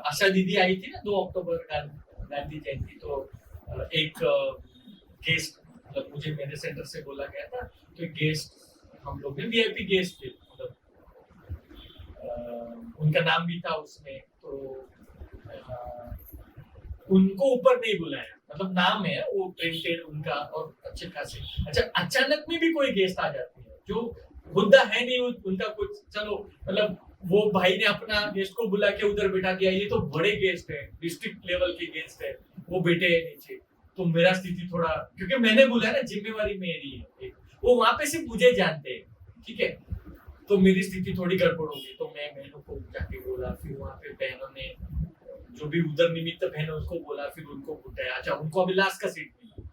आशा दीदी आई थी ना 2 अक्टूबर गांधी जयंती, तो एक गेस्ट, मतलब मुझे मेरे सेंटर से बोला गया था, तो एक गेस्ट हम लोग ने, वीआईपी गेस्ट थे, मतलब उनका नाम भी था उसमें, तो उनको ऊपर नहीं बुलाया, मतलब नाम है वो प्रिंटेड उनका और अच्छे खासे। अच्छा, अचानक में भी कोई गेस्ट आ जाती है जो मुद्दा है नहीं उनका कुछ, चलो मतलब वो भाई ने अपना गेस्ट को बुला के उधर बैठा दिया, ये तो बड़े गेस्ट है, डिस्ट्रिक्ट लेवल के गेस्ट है, वो बैठे हैं नीचे, तो मेरा स्थिति थोड़ा, क्योंकि मैंने बुलाया ना, जिम्मेवारी मेरी है, वो वहां पे सिर्फ मुझे जानते हैं, ठीक है, तो मेरी स्थिति थोड़ी गड़बड़ होगी, तो मैं बहनों को जाके बोला, फिर वहां पे बहनों ने जो भी उधर निमित्त बहनों उसको बोला, फिर उनको बुलाया। अच्छा, उनको अभी लास्ट का सीट मिला,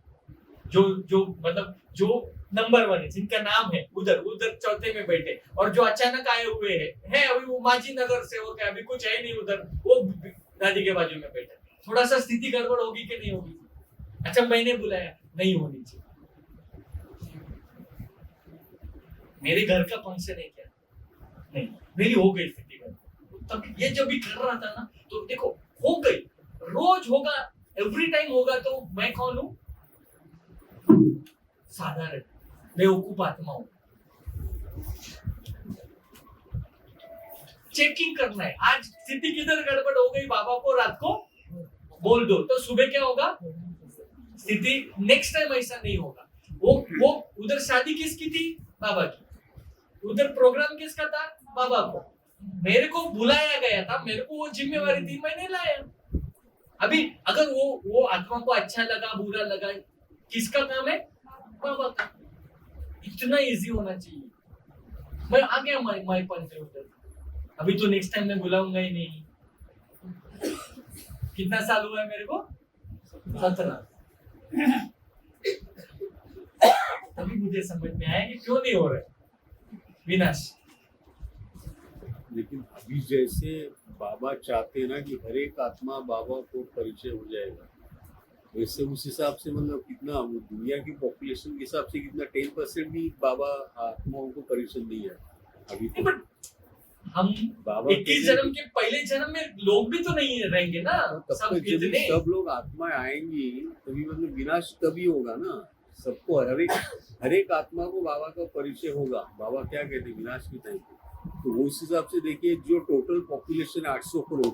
जो मतलब जो नंबर 1 है, जिनका नाम है, उधर चौथे में बैठे, और जो अचानक आए हुए हैं अभी वो माझी नगर से हो गया, अभी कुछ है नहीं उधर, वो दादी के बाजू में बैठे, थोड़ा सा स्थिति गड़बड़ होगी कि नहीं होगी। अच्छा, मैंने बुलाया, नहीं होनी चाहिए, मेरे घर का फंक्शन है क्या, नहीं, मेरी हो गई स्थिति गड़बड़। तब ये जब भी कर रहा था ना, तो देखो हो गई, रोज होगा, एवरी टाइम होगा, तो मैं कौन हूं, साधारण बेवकूफ आत्मा हूं। चेकिंग करना है, आज स्थिति किधर गड़बड़ हो गई, बाबा को रात को बोल दो, तो सुबह क्या होगा, स्थिति नेक्स्ट टाइम ऐसा नहीं होगा। वो उधर शादी किसकी थी, बाबा की, उधर प्रोग्राम किसका था, बाबा को, मेरे को बुलाया गया था, मेरे को वो जिम्मेवारी थी, मैंने लाया। अभी अगर वो आत्मा को अच्छा लगा बुरा लगा, किसका काम है, बाबा का। इतना इजी होना चाहिए। मैं आ गया माई पन से उधर, अभी तो नेक्स्ट टाइम मैं बुलाऊंगा ही नहीं। कितना साल हुआ है मेरे को, 17। तभी मुझे समझ में आया कि क्यों नहीं हो रहा है विनाश। लेकिन अभी जैसे बाबा चाहते हैं ना कि हर एक आत्मा बाबा को परिचय हो जाएगा, वैसे उस हिसाब से मतलब कितना, वो दुनिया की पॉपुलेशन के हिसाब से कितना 10% भी बाबा आत्माओं को परिचय नहीं है अभी तो। बट हम बाबा 21 जन्म के पहले जन्म में लोग भी तो नहीं रहेंगे ना, तब सब तक जब इतने। सब लोग आत्माएं आएंगी तभी मतलब विनाश तभी होगा ना। सबको हर एक आत्मा को बाबा का परिचय होगा। बाबा क्या कहते हैं विनाश के टाइम पे, तो वो उस हिसाब से देखिए जो टोटल पॉपुलेशन है 800 करोड़,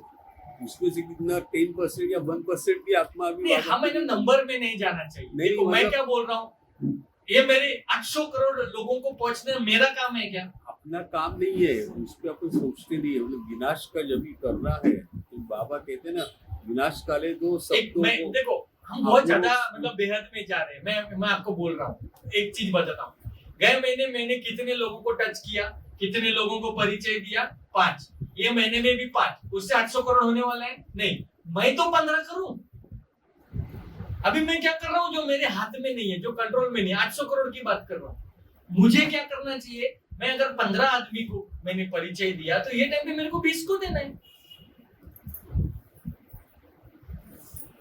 उसमें से कितना 10% या 1% की आत्मा अभी नहीं, बाबा हमें ना नंबर में नहीं जाना चाहिए। नहीं, देखो मैं मतलब- क्या बोल रहा हूँ, ये मेरे 800 करोड़ लोगों को पहुंचने मेरा काम है क्या? अपना काम नहीं है, उस पर अपन सोचते नहीं है। मतलब विनाश का जब भी करना है तो बाबा कहते हैं ना विनाश काले दो एक सब मैं देखो हम बहुत ज्यादा मतलब बेहद में जा रहे हैं। मैं आपको बोल रहा हूँ, एक चीज बताता हूँ। गए महीने मैंने कितने लोगों को टच किया, कितने लोगों को परिचय दिया, 5। ये महीने में भी 5, उससे 800 करोड़ होने वाला है नहीं। मैं तो 15 करूं। अभी मैं क्या कर रहा हूँ जो मेरे हाथ में नहीं है, जो कंट्रोल में नहीं है, 800 करोड़ की बात कर रहा हूँ। मुझे क्या करना चाहिए, मैं अगर 15 आदमी को मैंने परिचय दिया तो ये टाइम पे मेरे को 20 को देना है,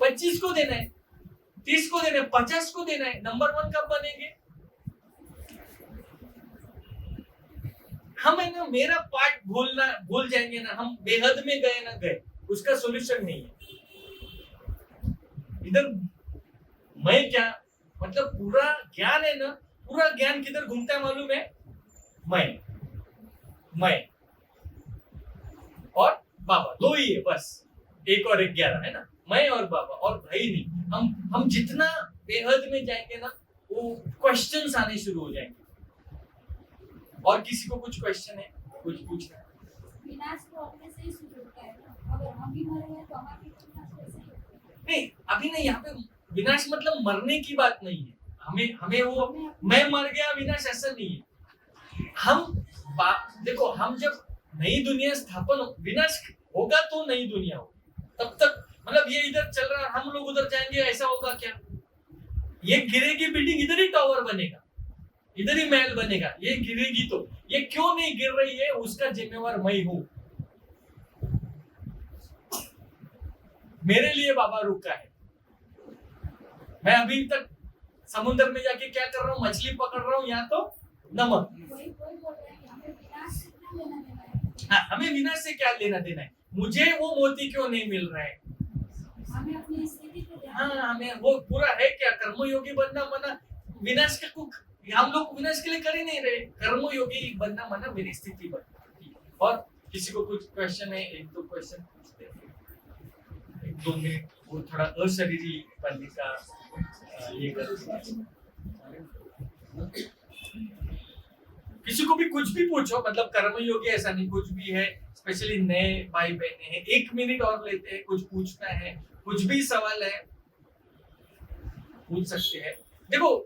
25 को देना है, 30 को देना है, 50 को देना है। नंबर 1 कब बनेंगे हम? है ना, मेरा पार्ट भूल जाएंगे ना, हम बेहद में गए ना गए, उसका सॉल्यूशन नहीं है। इधर मैं क्या मतलब पूरा ज्ञान है ना, पूरा ज्ञान किधर घूमता है मालूम है? मैं और बाबा, 2 ही है बस, 1 और 11 है ना, मैं और बाबा, और भाई नहीं। हम जितना बेहद में जाएंगे ना, वो क्वेश्चंस आने शुरू हो जाएंगे। और किसी को कुछ क्वेश्चन है, कुछ पूछना है? विनाश तो अपने से ही शुरू होता है ना। अगर हम भी मर गए तो हमारा भी विनाश कैसे होगा? नहीं, अभी नहीं, यहाँ पे विनाश मतलब मरने की बात नहीं है। हमें वो मैं मर गया विनाश ऐसा नहीं है। देखो हम जब नई दुनिया स्थापन विनाश होगा तो नई दुनिया होगी। तब तक मतलब ये इधर चल रहा है, हम लोग उधर जाएंगे, ऐसा होगा क्या? ये गिरेगी बिल्डिंग, इधर ही टावर बनेगा, इधर ही महल बनेगा। ये गिरेगी तो ये क्यों नहीं गिर रही है, उसका जिम्मेवार मैं हूं। मेरे लिए बाबा रुका है। मैं अभी तक समुद्र में जाके क्या कर रहा हूँ, मछली पकड़ रहा हूँ या तो नमक। कोई कोई बोल रहा है कि हमें विनाश से क्या लेना देना है, हाँ, हमें विनाश से क्या लेना देना है, मुझे वो मोती क्यों नहीं मिल रहा है। हमें अपनी स्थिति पे ध्यान हाँ, देना है। हमें वो पूरा है क्या, कर्मयोगी बनना मना विनाश का कुछ हम लोग विनाश के लिए कर ही नहीं रहे। कर्मयोगी बनना मना मेरी स्थिति बन। और किसी को कुछ क्वेश्चन है, एक दो क्वेश्चन पूछते हैं, एक दो मिनट वो थोड़ा अशरीरी बनने का ये करते हैं। किसी को भी कुछ भी पूछो, मतलब कर्मयोगी ऐसा नहीं, कुछ भी है, स्पेशली नए भाई बहने हैं, 1 मिनट और लेते हैं, कुछ पूछना है, कुछ भी सवाल है पूछ सकते हैं। देखो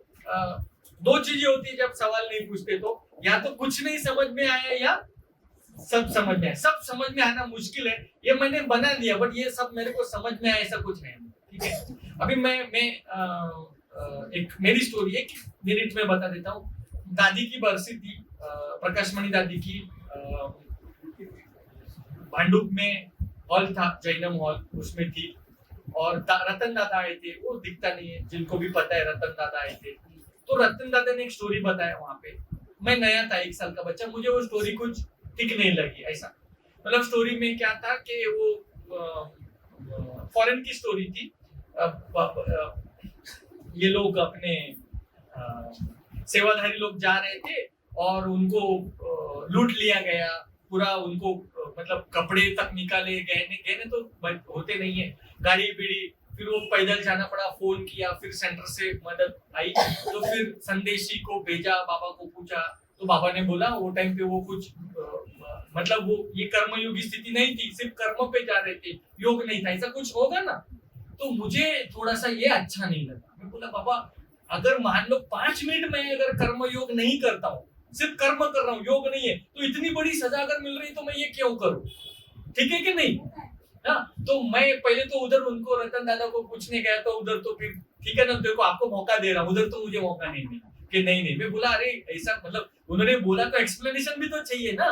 दो चीजें होती है जब सवाल नहीं पूछते, तो या तो कुछ नहीं समझ में आया या सब समझ में आया। सब समझ में आना मुश्किल है, ये मैंने बना दिया, बट ये सब मेरे को समझ में आया ऐसा कुछ नहीं, ठीक है। अभी मैं एक मेरी स्टोरी 1 मिनट में बता देता हूँ। दादी की बरसी थी, प्रकाशमणि दादी की, भांडुप में हॉल था, जैनम हॉल, उसमें थी। और रतन दादा आए थे, वो दिखता नहीं है, जिनको भी पता है रतन दादा आए थे। तो रतन दादा ने एक स्टोरी बताया वहां पे। मैं नया था, 1 साल का बच्चा, मुझे वो स्टोरी कुछ ठीक नहीं लगी। ऐसा मतलब स्टोरी में क्या था कि वो फॉरेन की स्टोरी थी। ये लोग अपने सेवाधारी लोग जा रहे थे और उनको लूट लिया गया पूरा। उनको मतलब कपड़े तक निकाले, गहने गहने तो होते नहीं है, गाड़ी बीड़ी, फिर वो पैदल जाना पड़ा। फोन किया, फिर सेंटर से मदद आई, तो फिर संदेशी को भेजा, बाबा को पूछा, तो बाबा ने बोला वो टाइम पे वो कुछ मतलब वो ये कर्मयोगी स्थिति नहीं थी, सिर्फ कर्म पे जा रहे थे, योग नहीं था, ऐसा कुछ होगा ना। तो मुझे थोड़ा सा ये अच्छा नहीं लगा। मैं बोला बाबा अगर मान लो 5 मिनट में अगर कर्म योग नहीं करता हूँ, सिर्फ कर्म कर रहा हूँ, योग नहीं है, तो इतनी बड़ी सजा अगर मिल रही तो मैं ये क्यों करूँ, ठीक है कि नहीं। हाँ, तो मैं पहले तो उधर उनको रतन दादा को पूछने गया, तो उधर तो फिर ठीक है ना, देखो आपको मौका दे रहा हूँ, उधर तो मुझे मौका नहीं मिला कि नहीं। मैं बोला अरे ऐसा, मतलब उन्होंने बोला तो एक्सप्लेनेशन भी तो चाहिए ना।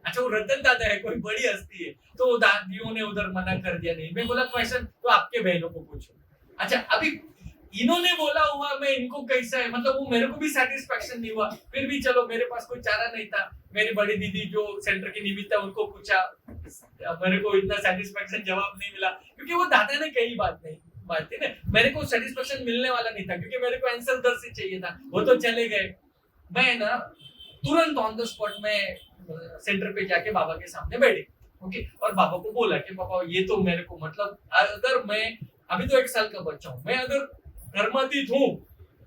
अच्छा वो रतन दादा है, कोई बड़ी हस्ती है, तो दादियों ने उधर मना कर दिया। नहीं, मैं बोला क्वेश्चन तो आपके बहनों को पूछो। अच्छा अभी इन्होंने बोला हुआ, मैं इनको कैसा है, मतलब वो मेरे को भी सेटिस्फेक्शन नहीं हुआ। फिर भी चलो, मेरे पास कोई चारा नहीं था, मेरी बड़ी दीदी जो सेंटर की निमित्त है उनको पूछा, मेरे को इतना सेटिस्फेक्शन जवाब नहीं मिला, क्योंकि वो दादा ने कही बात थी ना, मेरे को सेटिस्फेक्शन मिलने वाला नहीं था, क्योंकि मेरे को आंसर उधर से चाहिए था। वो तो चले गए। मैं ना तुरंत ऑन द स्पॉट में सेंटर पे जाके बाबा के सामने बैठे, ओके, और बाबा को बोला कि बाबा ये तो मेरे को, मतलब अगर मैं अभी तो 1 साल का बच्चा हूँ, मैं अगर कर्मातीत हूँ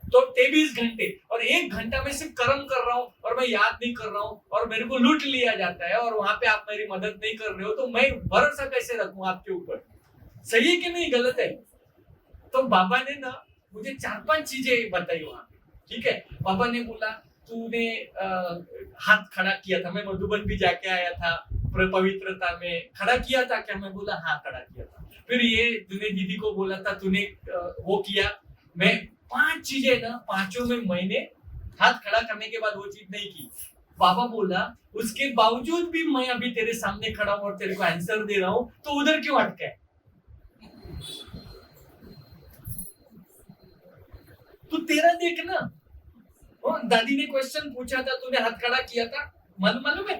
तो 23 घंटे और 1 घंटा में सिर्फ कर्म कर रहा हूँ और मैं याद नहीं कर रहा हूँ, और मेरे को लूट लिया जाता है, और वहां पे आप मेरी मदद नहीं कर रहे हो, तो मैं भरोसा कैसे रखूं आपके ऊपर, सही है कि नहीं, गलत है। तो बाबा ने ना मुझे 4-5 चीजें बताई वहां पे, ठीक है। बाबा ने बोला तूने हाथ खड़ा किया था, मैं मधुबन भी जाके आया था, पवित्रता में खड़ा किया था क्या, मैं बोला हाँ खड़ा किया था। फिर ये तूने दीदी को बोला था, तूने वो किया। मैं 5 चीजें ना, 5 में मैंने हाथ खड़ा करने के बाद वो चीज नहीं की। बाबा बोला उसके बावजूद भी मैं अभी तेरे सामने खड़ा हूं और तेरे को आंसर दे रहा हूं, तो उधर क्यों अटका है, तू तेरा देख ना। दादी ने क्वेश्चन पूछा था, तूने हाथ खड़ा किया था, मालूम है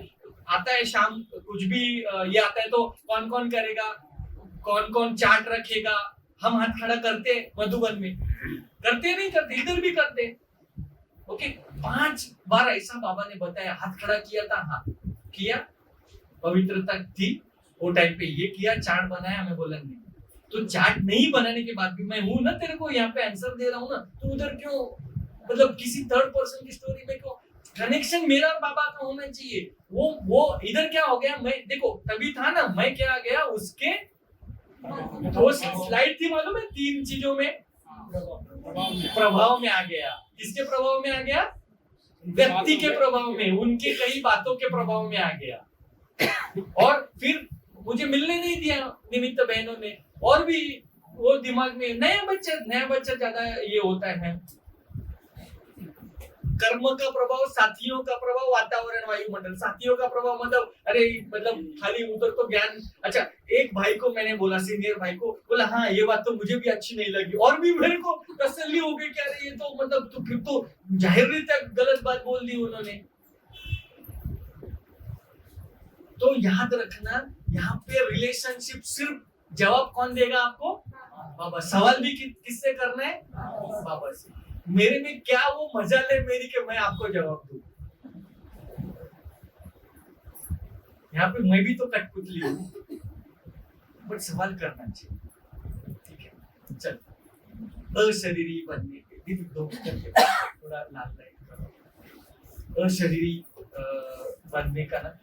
आता है शाम कुछ भी ये आता है तो कौन कौन करेगा, कौन कौन चार्ट रखेगा, हम हाथ खड़ा करते मधुबन में, करते नहीं करते, इधर भी करते, ओके। 5 बार ऐसा बाबा ने बताया, हाथ खड़ा किया था, हाँ किया, पवित्रता थी वो टाइम पे, ये किया, चार्ट बनाया, हमें बोला नहीं। तो चार्ट नहीं बनाने के बाद भी मैं हूं ना, तेरे को यहाँ पे आंसर दे रहा हूँ ना, तो उधर क्यों, मतलब किसी थर्ड पर्सन की स्टोरी में क्यों, कनेक्शन मेरा और बाबा का होना चाहिए। वो इधर क्या हो गया, मैं देखो तभी था ना, मैं क्या आ गया उसके, वो स्लाइड थी मालूम है, 3 चीजों में प्रभाव में आ गया। किसके प्रभाव में आ गया, व्यक्ति के प्रभाव में, उनके कई बातों के प्रभाव में आ गया। और फिर मुझे मिलने नहीं दिया निमित्त बहनों ने, और भी वो दिमाग में नया बच्चा ज्यादा ये होता है, कर्म का प्रभाव, साथियों का प्रभाव, वातावरण, वायुमंडल। साथियों का प्रभाव मतलब अरे मतलब खाली उधर तो ज्ञान। अच्छा, एक भाई को मैंने बोला, सीनियर भाई को बोला, हाँ ये बात तो मुझे भी अच्छी नहीं लगी, और भी मेरे को तसल्ली हो गई, क्या रे ये तो मतलब तो फिर तो जाहिर रीत्या गलत बात बोल दी उन्होंने। तो याद रखना, यहाँ पे रिलेशनशिप सिर्फ जवाब कौन देगा आपको? बाबा। सवाल भी किससे करना है? बाबा से। मेरे में क्या वो मजा ले मेरी कि मैं आपको जवाब दूं? यहाँ पे मैं भी तो कठपुतली हूँ, बट सवाल करना चाहिए। ठीक है, चल। अशरीरी बनने के दीदी थोड़ा लाल लाइट करो। अशरीरी बनने का ना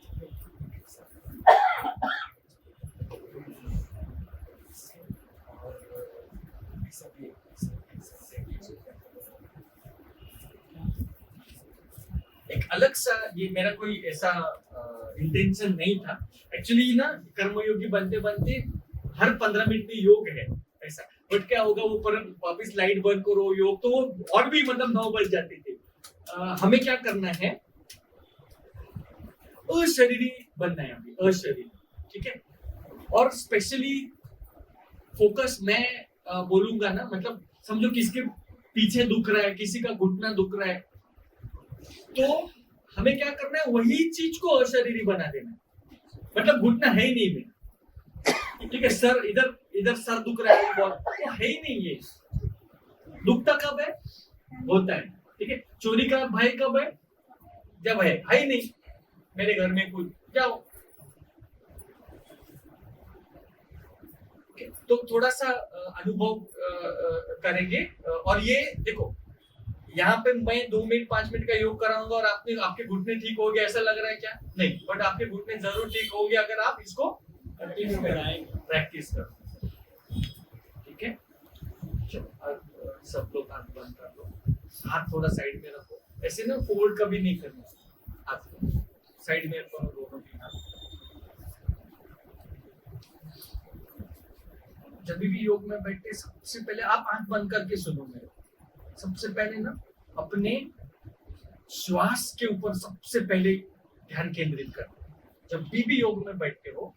एक अलग सा, ये मेरा कोई ऐसा इंटेंशन नहीं था एक्चुअली ना। कर्मयोगी बनते बनते हर 15 मिनट में योग है ऐसा, बट क्या होगा वो पर वापिस लाइट बंद करो योग, तो वो और भी मतलब 9 बज जाते थे। हमें क्या करना है? अशरीरी बनना है अभी, अशरीरी। ठीक है, और स्पेशली फोकस मैं बोलूंगा ना, मतलब समझो किसके पीछे दुख रहा है, किसी का घुटना दुख रहा है, तो हमें क्या करना है? वही चीज को अशरीरी बना देना है। मतलब घुटना है ही नहीं में, ठीक है, सर इधर सर दुख रहा है, वो है ही नहीं। ये दुखता कब है? होता है। ठीक है, चोरी का भय कब है? जब है ही नहीं मेरे घर में कुछ, जाओ। तो थोड़ा सा अनुभव करेंगे। और ये देखो, यहाँ पे मैं 2 मिनट 5 मिनट का योग कराऊंगा और आपके घुटने ठीक हो गए ऐसा लग रहा है क्या? नहीं, बट आपके घुटने जरूर ठीक हो गए अगर आप इसको कंटिन्यू कराएंगे, प्रैक्टिस करो। ठीक है, चलो सब लोग हाथ बंद कर लो, हाथ थोड़ा साइड में रखो, ऐसे ना फोल्ड कभी नहीं करना, हाथ साइड में रखो दोनों भी हाथ। जब भी योग में बैठते सबसे पहले आप आंख बंद करके सुनो मेरे। सबसे पहले ना अपने श्वास के ऊपर सबसे पहले ध्यान केंद्रित कर। जब भी योग में बैठते हो,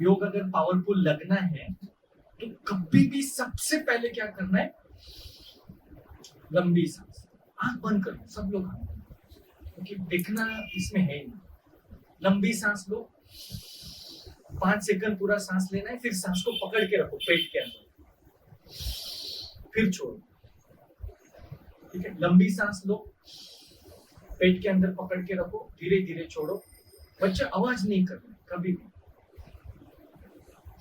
योग अगर पावरफुल लगना है तो कभी भी सबसे पहले क्या करना है? लंबी सांस, आंख बंद करो सब लोग, क्योंकि देखना इसमें है ही नहीं। लंबी सांस लो, 5 सेकंड पूरा सांस लेना है, फिर सांस को पकड़ के रखो पेट के अंदर, फिर छोड़ो। ठीक है, लंबी सांस लो, पेट के अंदर पकड़ के रखो, धीरे धीरे छोड़ो। बच्चे आवाज नहीं करना कभी भी।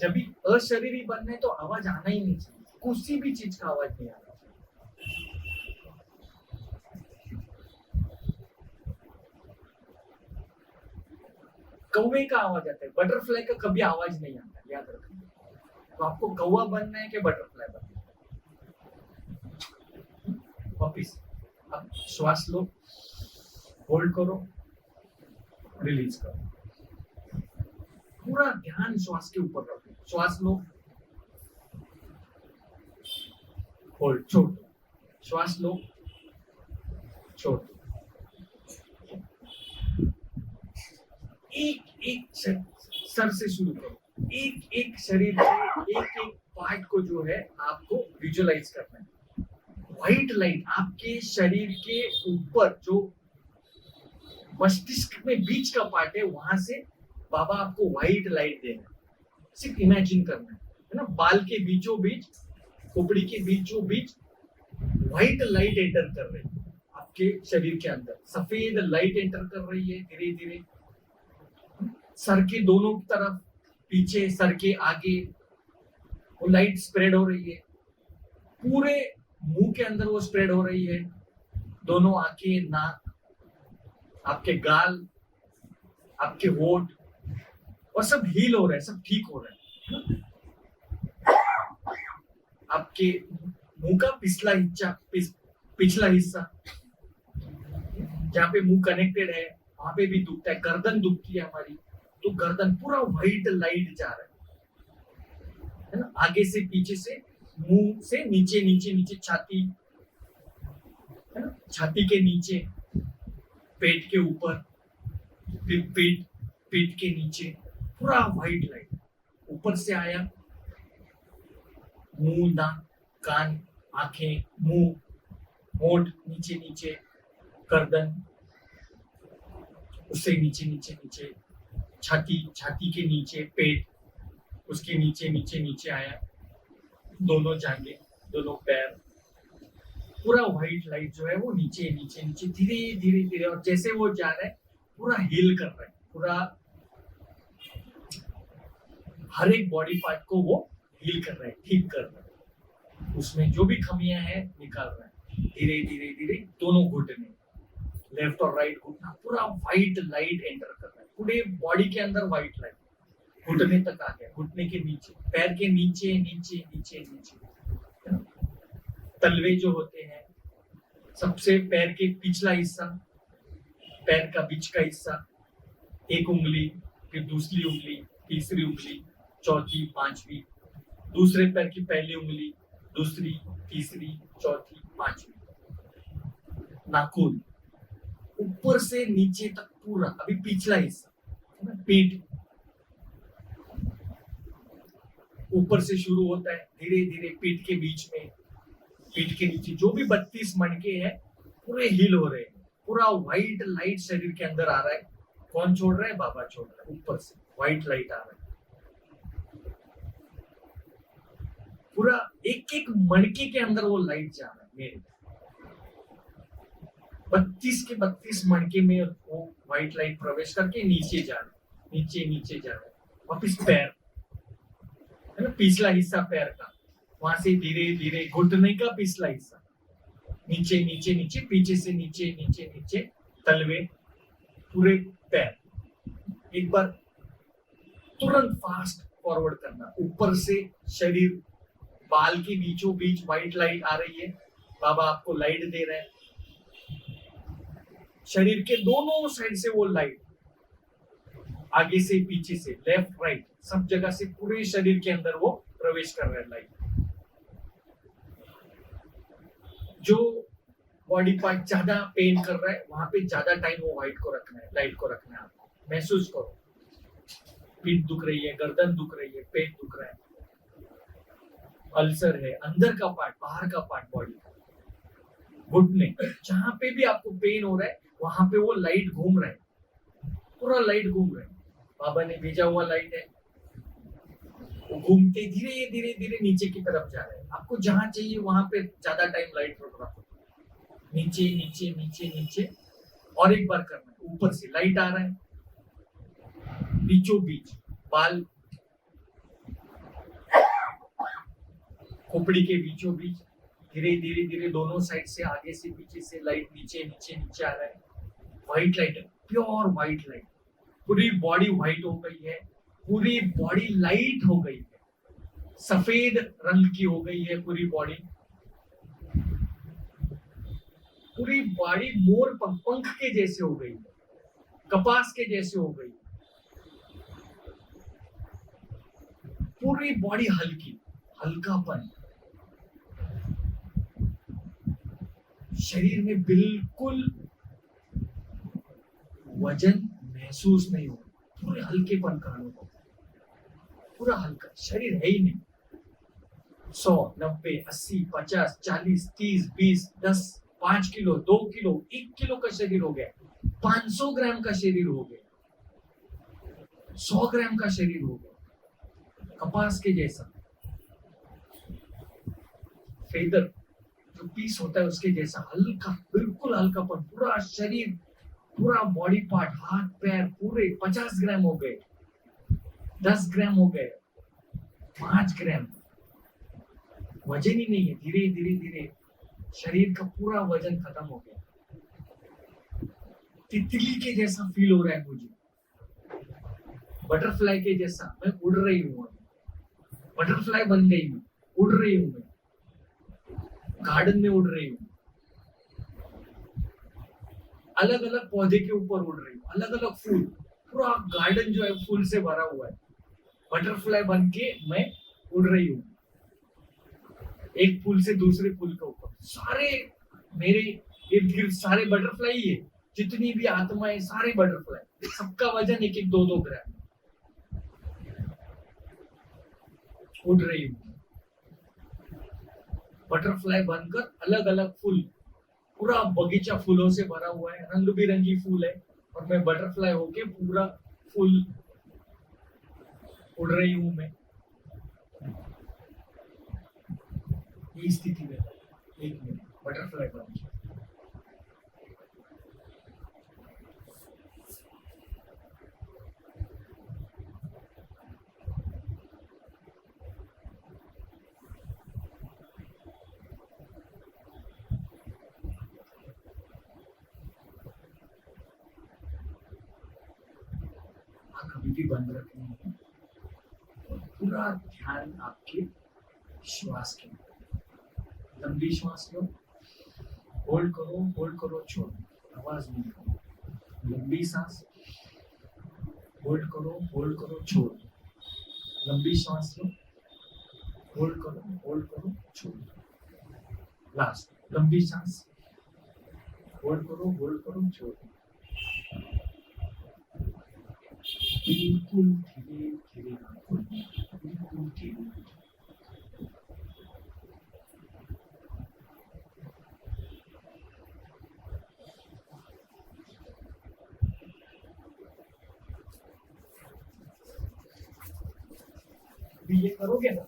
जब भी अशरीरी बनना है तो आवाज आना ही नहीं चाहिए, किसी भी चीज का आवाज नहीं आना चाहिए। कौवे का आवाज आता है, बटरफ्लाई का कभी आवाज नहीं आता, याद रखना। तो आपको कौवा बनना है कि बटरफ्लाई बनना है? वापिस अब श्वास लो, होल्ड करो, रिलीज करो, पूरा ध्यान श्वास के ऊपर रखो। श्वास लो, होल्ड, छोड़ दो, श्वास लो, छोड़ दो। एक एक सर से शुरू करो, एक एक शरीर के एक एक पार्ट को जो है आपको विजुअलाइज करना है। व्हाइट लाइट आपके शरीर के ऊपर, जो मस्तिष्क में बीच का पार्ट है, वहां से बाबा आपको व्हाइट लाइट देना है। सिर्फ इमेजिन करना है ना, बाल के बीचों बीच, खोपड़ी के बीचों बीच व्हाइट लाइट एंटर कर रही है आपके शरीर के अंदर। सफेद लाइट एंटर कर रही है धीरे धीरे, सर के दोनों तरफ, पीछे, सर के आगे, वो लाइट स्प्रेड हो रही है। पूरे मुंह के अंदर वो स्प्रेड हो रही है, दोनों आंखें, नाक, आपके गाल, आपके होठ, और सब हील हो रहा है, सब ठीक हो रहा है। आपके मुंह का पिछला हिस्सा जहाँ पे मुंह कनेक्टेड है वहां पे भी दुखता है, गर्दन दुखती है हमारी, तो गर्दन पूरा व्हाइट लाइट जा रहा है ना, आगे से पीछे से, मुंह से नीचे नीचे नीचे, छाती, है ना, छाती के नीचे, पेट के ऊपर, फिर पेट के नीचे, पूरा व्हाइट लाइट ऊपर से आया, मुंह, नाक, कान, आंखें, मुंह, होंठ, नीचे नीचे, गर्दन, उससे नीचे नीचे नीचे, छाती के नीचे, पेट, उसके नीचे नीचे नीचे आया, दोनों जांघें, दोनों पैर, पूरा व्हाइट लाइट जो है वो नीचे नीचे नीचे धीरे धीरे धीरे, और जैसे वो जा रहा है पूरा हील कर रहा है, पूरा हर एक बॉडी पार्ट को वो हील कर रहा है, ठीक कर रहा है, उसमें जो भी खमियां हैं निकाल रहा है, धीरे धीरे धीरे दोनों घुटने, लेफ्ट और राइट घुटना, पूरा व्हाइट लाइट एंटर कर रहा है, पूरे बॉडी के अंदर व्हाइट लाइट घुटने तक आ गया, घुटने के नीचे, पैर के नीचे नीचे नीचे नीचे, है ना? तलवे जो होते हैं, सबसे पैर के पिछला हिस्सा, पैर का बीच का हिस्सा, एक उंगली, फिर दूसरी उंगली, तीसरी उंगली, चौथी, पांचवी, दूसरे पैर की पहली उंगली, दूसरी, तीसरी, चौथी, पांचवी, नाखून, ऊपर से नीचे तक पूरा, अभी पिछला हिस्सा, है ना, पीठ, ऊपर से शुरू होता है, धीरे धीरे पीठ के बीच में, पीठ के नीचे, जो भी 32 मणके हैं पूरे हील हो रहे हैं, पूरा व्हाइट लाइट शरीर के अंदर आ रहा है, कौन छोड़ रहा है? बाबा छोड़ रहा है, ऊपर से व्हाइट लाइट आ रहा है, पूरा एक एक मणके के अंदर वो लाइट जा रहा है मेरे, 32 के 32 मणके में वो व्हाइट लाइट प्रवेश करके नीचे जा रहा है, नीचे नीचे जा रहा है, वापिस पैर, है ना, पिछला हिस्सा पैर का, वहां से धीरे धीरे घुटने का पिछला हिस्सा, नीचे नीचे नीचे, पीछे से नीचे नीचे नीचे, तलवे, पूरे पैर, एक बार तुरंत फास्ट फॉरवर्ड करना, ऊपर से शरीर, बाल के बीचों बीच व्हाइट लाइट आ रही है, बाबा आपको लाइट दे रहे हैं, शरीर के दोनों साइड से वो लाइट, आगे से पीछे से, लेफ्ट राइट, सब जगह से पूरे शरीर के अंदर वो प्रवेश कर रहा है लाइट, जो बॉडी पार्ट ज्यादा पेन कर रहा है वहां पे ज्यादा टाइम वो व्हाइट को रखना है, लाइट को रखना है, आपको महसूस करो, पीठ दुख रही है, गर्दन दुख रही है, पेट दुख रहा है, अल्सर है, अंदर का पार्ट, बाहर का पार्ट बॉडी का, घुटने, जहां पे भी आपको पेन हो रहा है वहां पे वो लाइट घूम रहा है, पूरा लाइट घूम रहा है, बाबा ने भेजा हुआ लाइट है, वो घूमते धीरे धीरे धीरे नीचे की तरफ जा रहा है, आपको जहां चाहिए वहां पे ज्यादा टाइम लाइट रखो, नीचे नीचे नीचे नीचे, और एक बार करना है, ऊपर से लाइट आ रहा है, बीचों बीच, बाल, खोपड़ी के बीचों बीच, धीरे धीरे धीरे दोनों साइड से, आगे से पीछे से लाइट नीचे नीचे नीचे आ रहा है, व्हाइट लाइट है, प्योर व्हाइट लाइट, पूरी बॉडी व्हाइट हो गई है, पूरी बॉडी लाइट हो गई है, सफेद रंग की हो गई है पूरी बॉडी, पूरी बॉडी मोर पंख के जैसे हो गई है, कपास के जैसे हो गई, पूरी बॉडी हल्की, हल्कापन, शरीर में बिल्कुल वजन महसूस नहीं हो, पूरे हल्केपन का अनुभव, पूरा हल्का, शरीर है ही नहीं, 100, 90, 80, 50, 40, 30, 20, 10, 5 किलो, 2 किलो, 1 किलो का शरीर हो गया, 500 ग्राम का शरीर हो गया, 100 ग्राम का शरीर हो गया, कपास के जैसा, फेदर जो पीस होता है उसके जैसा हल्का, बिल्कुल हल्कापन, पूरा शरीर, पूरा बॉडी पार्ट, हाथ पैर पूरे 50 ग्राम हो गए, 10 ग्राम हो गए, 5 ग्राम, वजन ही नहीं है, धीरे धीरे धीरे शरीर का पूरा वजन खत्म हो गया, तितली के जैसा फील हो रहा है मुझे, बटरफ्लाई के जैसा, मैं उड़ रही हूँ, बटरफ्लाई बन गई मैं, उड़ रही हूँ मैं, गार्डन में उड़ रही हूँ, अलग अलग पौधे के ऊपर उड़ रही हूँ, अलग अलग फूल, पूरा गार्डन जो है फूल से भरा हुआ है, बटरफ्लाई बन के मैं उड़ रही हूँ, एक फूल से दूसरे फूल के ऊपर, सारे मेरे इर्द गिर्द सारे बटरफ्लाई ही है, जितनी भी आत्माएं सारे बटरफ्लाई, सबका वजन 1-2 ग्राम, उड़ रही हूँ। बटरफ्लाई बनकर अलग अलग फूल, पूरा बगीचा फूलों से भरा हुआ है, रंग बिरंगी फूल है, और मैं बटरफ्लाई होके पूरा फूल उड़ रही हूं मैं। ये स्थिति में 1 मिनट बटरफ्लाई बन गया। कभी भी बंद रखनी है, पूरा ध्यान आपके श्वास के, लंबी श्वास लो, होल्ड करो, छोड़ो, आवाज नहीं करो, लंबी सांस, होल्ड करो, छोड़ो, लंबी सांस लो, होल्ड करो, छोड़ो, लास्ट लंबी सांस, होल्ड करो, छोड़ो, बिल्कुल धीरे धीरे, बिल्कुल धीरे। ये करोगे ना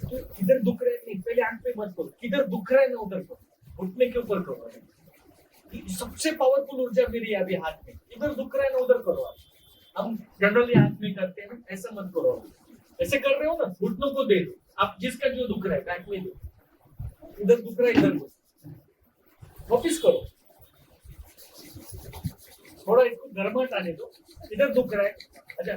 तो इधर दुख रहे नहीं, पहले आंख पे मत करो, किधर दुख रहा है ना उधर करो, घुटने के ऊपर करो। सबसे पावरफुल ऊर्जा मेरी अभी हाथ में, इधर दुख रहा है ना उधर करो। आप हम जनरली हाथ में करते हैं ना, ऐसा मत करो। ऐसे कर रहे हो ना, घुटनों को दे दो, आप जिसका जो दुख रहा है बैक में दो, इधर दुख रहा है इधर दो, वापिस करो, थोड़ा इसको गर्माहट आने दो, इधर दुख रहा है। अच्छा,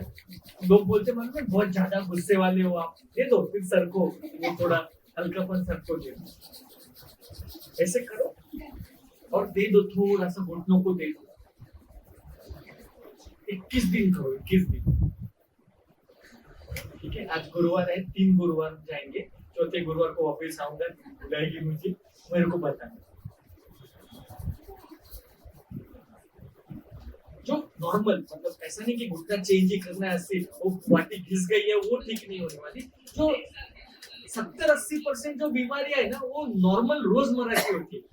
लोग बोलते मन में बहुत ज्यादा गुस्से वाले हो आप, दे दो फिर सर को, वो थोड़ा हल्कापन सर को दे दो, ऐसे करो और दे दो, थोड़ा सा घुटनों को दे दो। 21 दिन करो, 21 दिन, ठीक है। आज गुरुवार है, 3 गुरुवार जाएंगे, चौथे गुरुवार को वापस आऊंगा, बुलाएगी मुझे, मेरे को बताना। जो नॉर्मल, मतलब ऐसा नहीं कि घुटना चेंज ही करना है, ऐसे वो वाटी घिस गई है वो ठीक नहीं होने वाली। जो 70-80% जो बीमारियां है ना, वो नॉर्मल रोजमर्रा की होती है।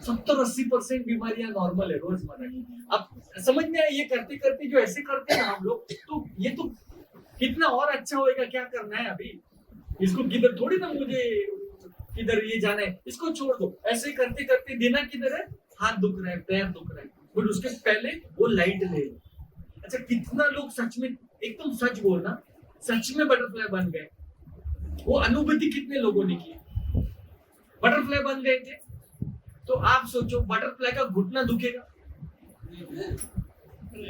70-80% बीमारियां नॉर्मल है रोजमर्रा की। अब समझ में आया, ये करते करते जो ऐसे करते हैं ना हम लोग, तो ये तो कितना और अच्छा होएगा। क्या करना है अभी, इसको किधर थोड़ी ना मुझे किधर ये जाना है, इसको छोड़ दो। ऐसे करते करते देना किधर है, हाथ दुख रहा है, पैर दुख रहा है, बट उसके पहले वो लाइट ले लो। अच्छा, कितना लोग सच में, एकदम सच बोलना, सच में बटरफ्लाई बन गए, वो अनुभूति कितने लोगों ने की, बटरफ्लाई बन गए थे। तो आप सोचो, बटरफ्लाई का घुटना दुखेगा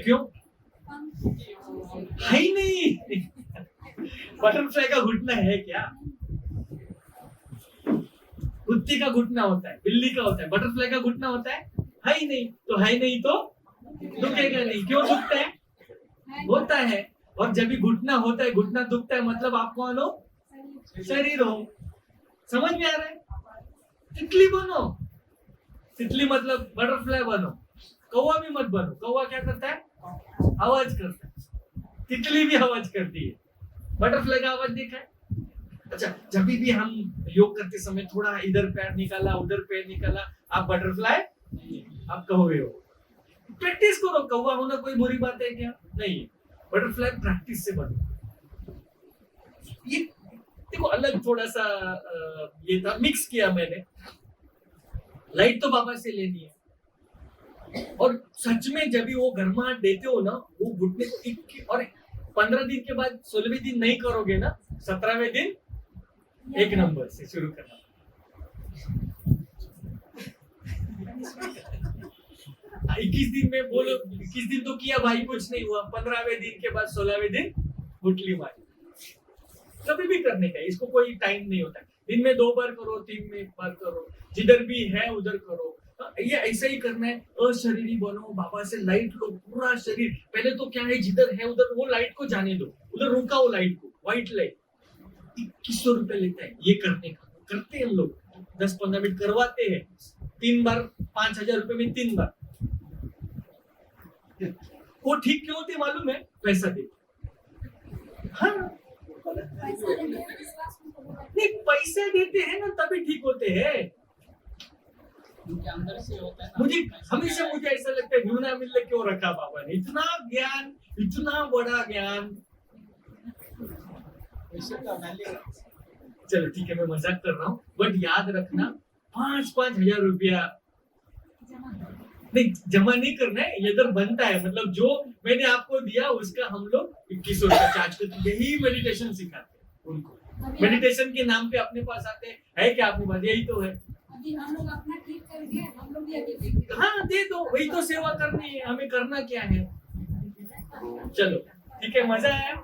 क्यों? है ही नहीं। बटरफ्लाई का घुटना है क्या? कुत्ते का घुटना होता है, बिल्ली का होता है, बटरफ्लाई का घुटना होता है ही नहीं। तो है नहीं तो दुखेगा नहीं। क्यों दुखता है? होता है। और जब भी घुटना होता है, घुटना दुखता है, मतलब आप कौन हो? शरीर हो। समझ में आ रहा है? तितली बनो, तितली मतलब बटरफ्लाई बनो, कौवा भी मत बनो। कौवा क्या करता है? आवाज करता है। तितली भी आवाज करती है, बटरफ्लाई का आवाज देखा है? अच्छा, जब भी हम योग करते समय थोड़ा इधर पैर निकाला, उधर पैर निकाला, आप बटरफ्लाई आप कहोगे हो। प्रैक्टिस करो। कौवा होना कोई बुरी बात है क्या? नहीं, बटरफ्लाई प्रैक्टिस से बनो। ये देखो, अलग थोड़ा सा ये था, मिक्स किया मैंने। लाइट तो बाबा से लेनी है, और सच में जब भी वो गर्माहट देते हो ना, वो घुटने को और 15 दिन के बाद 16वें दिन नहीं करोगे ना, 17वें दिन 1 नंबर से शुरू करना। 21 दिन में बोलो, 21 दिन तो किया भाई, कुछ नहीं हुआ। 15वें दिन के बाद 16वें दिन गुटली मारी। कभी भी करने का, इसको कोई टाइम नहीं होता। दिन में 2 बार करो, 3 में 1 बार करो, जिधर भी है उधर करो। ये ऐसा ही करना है। अशरीरी बनो, बाबा से लाइट लो, पूरा शरीर। पहले तो क्या है, जिधर है उधर वो लाइट को जाने दो, उधर रुका वो लाइट को, व्हाइट लाइट। 2100 रुपए लेता है ये करने का। करते हैं हम लोग, 10-15 मिनट करवाते हैं। 3 बार 5,000 रुपए में 3 बार, वो ठीक क्यों होते मालूम है? पैसा देते। हाँ पैसा देते हैं, विश्वास उनको होगा। नहीं, पैसे देते हैं ना तभी ठीक होते हैं। उनके अंदर से होता है ना, मुझे पैसा हमेशा क्या है? मुझे ऐसा लगता है न्यूना मिलने क्यों रखा बाबा ने, इतना ज्ञान, इतना बड़ा ज्ञान। पैसे का वैल्यू चलो ठीक है, मैं मजाक कर रहा हूँ, बट याद रखना 5-5 हजार रुपया जमा करो। नहीं, जमा नहीं करना है, ये इधर बनता है। मतलब जो मैंने आपको दिया उसका हम लोग 2100 रुपया चार्ज करते हैं। यही मेडिटेशन सिखाते हैं उनको। अभी मेडिटेशन के नाम पे अपने पास आते हैं, है क्या आपके पास? यही तो है। अभी हम लोग अपना ठीक करके हम लोग भी अभी देंगे। हाँ दे दो, वही तो सेवा करनी है, हमें करना क्या है। चलो ठीक है, मजा आया।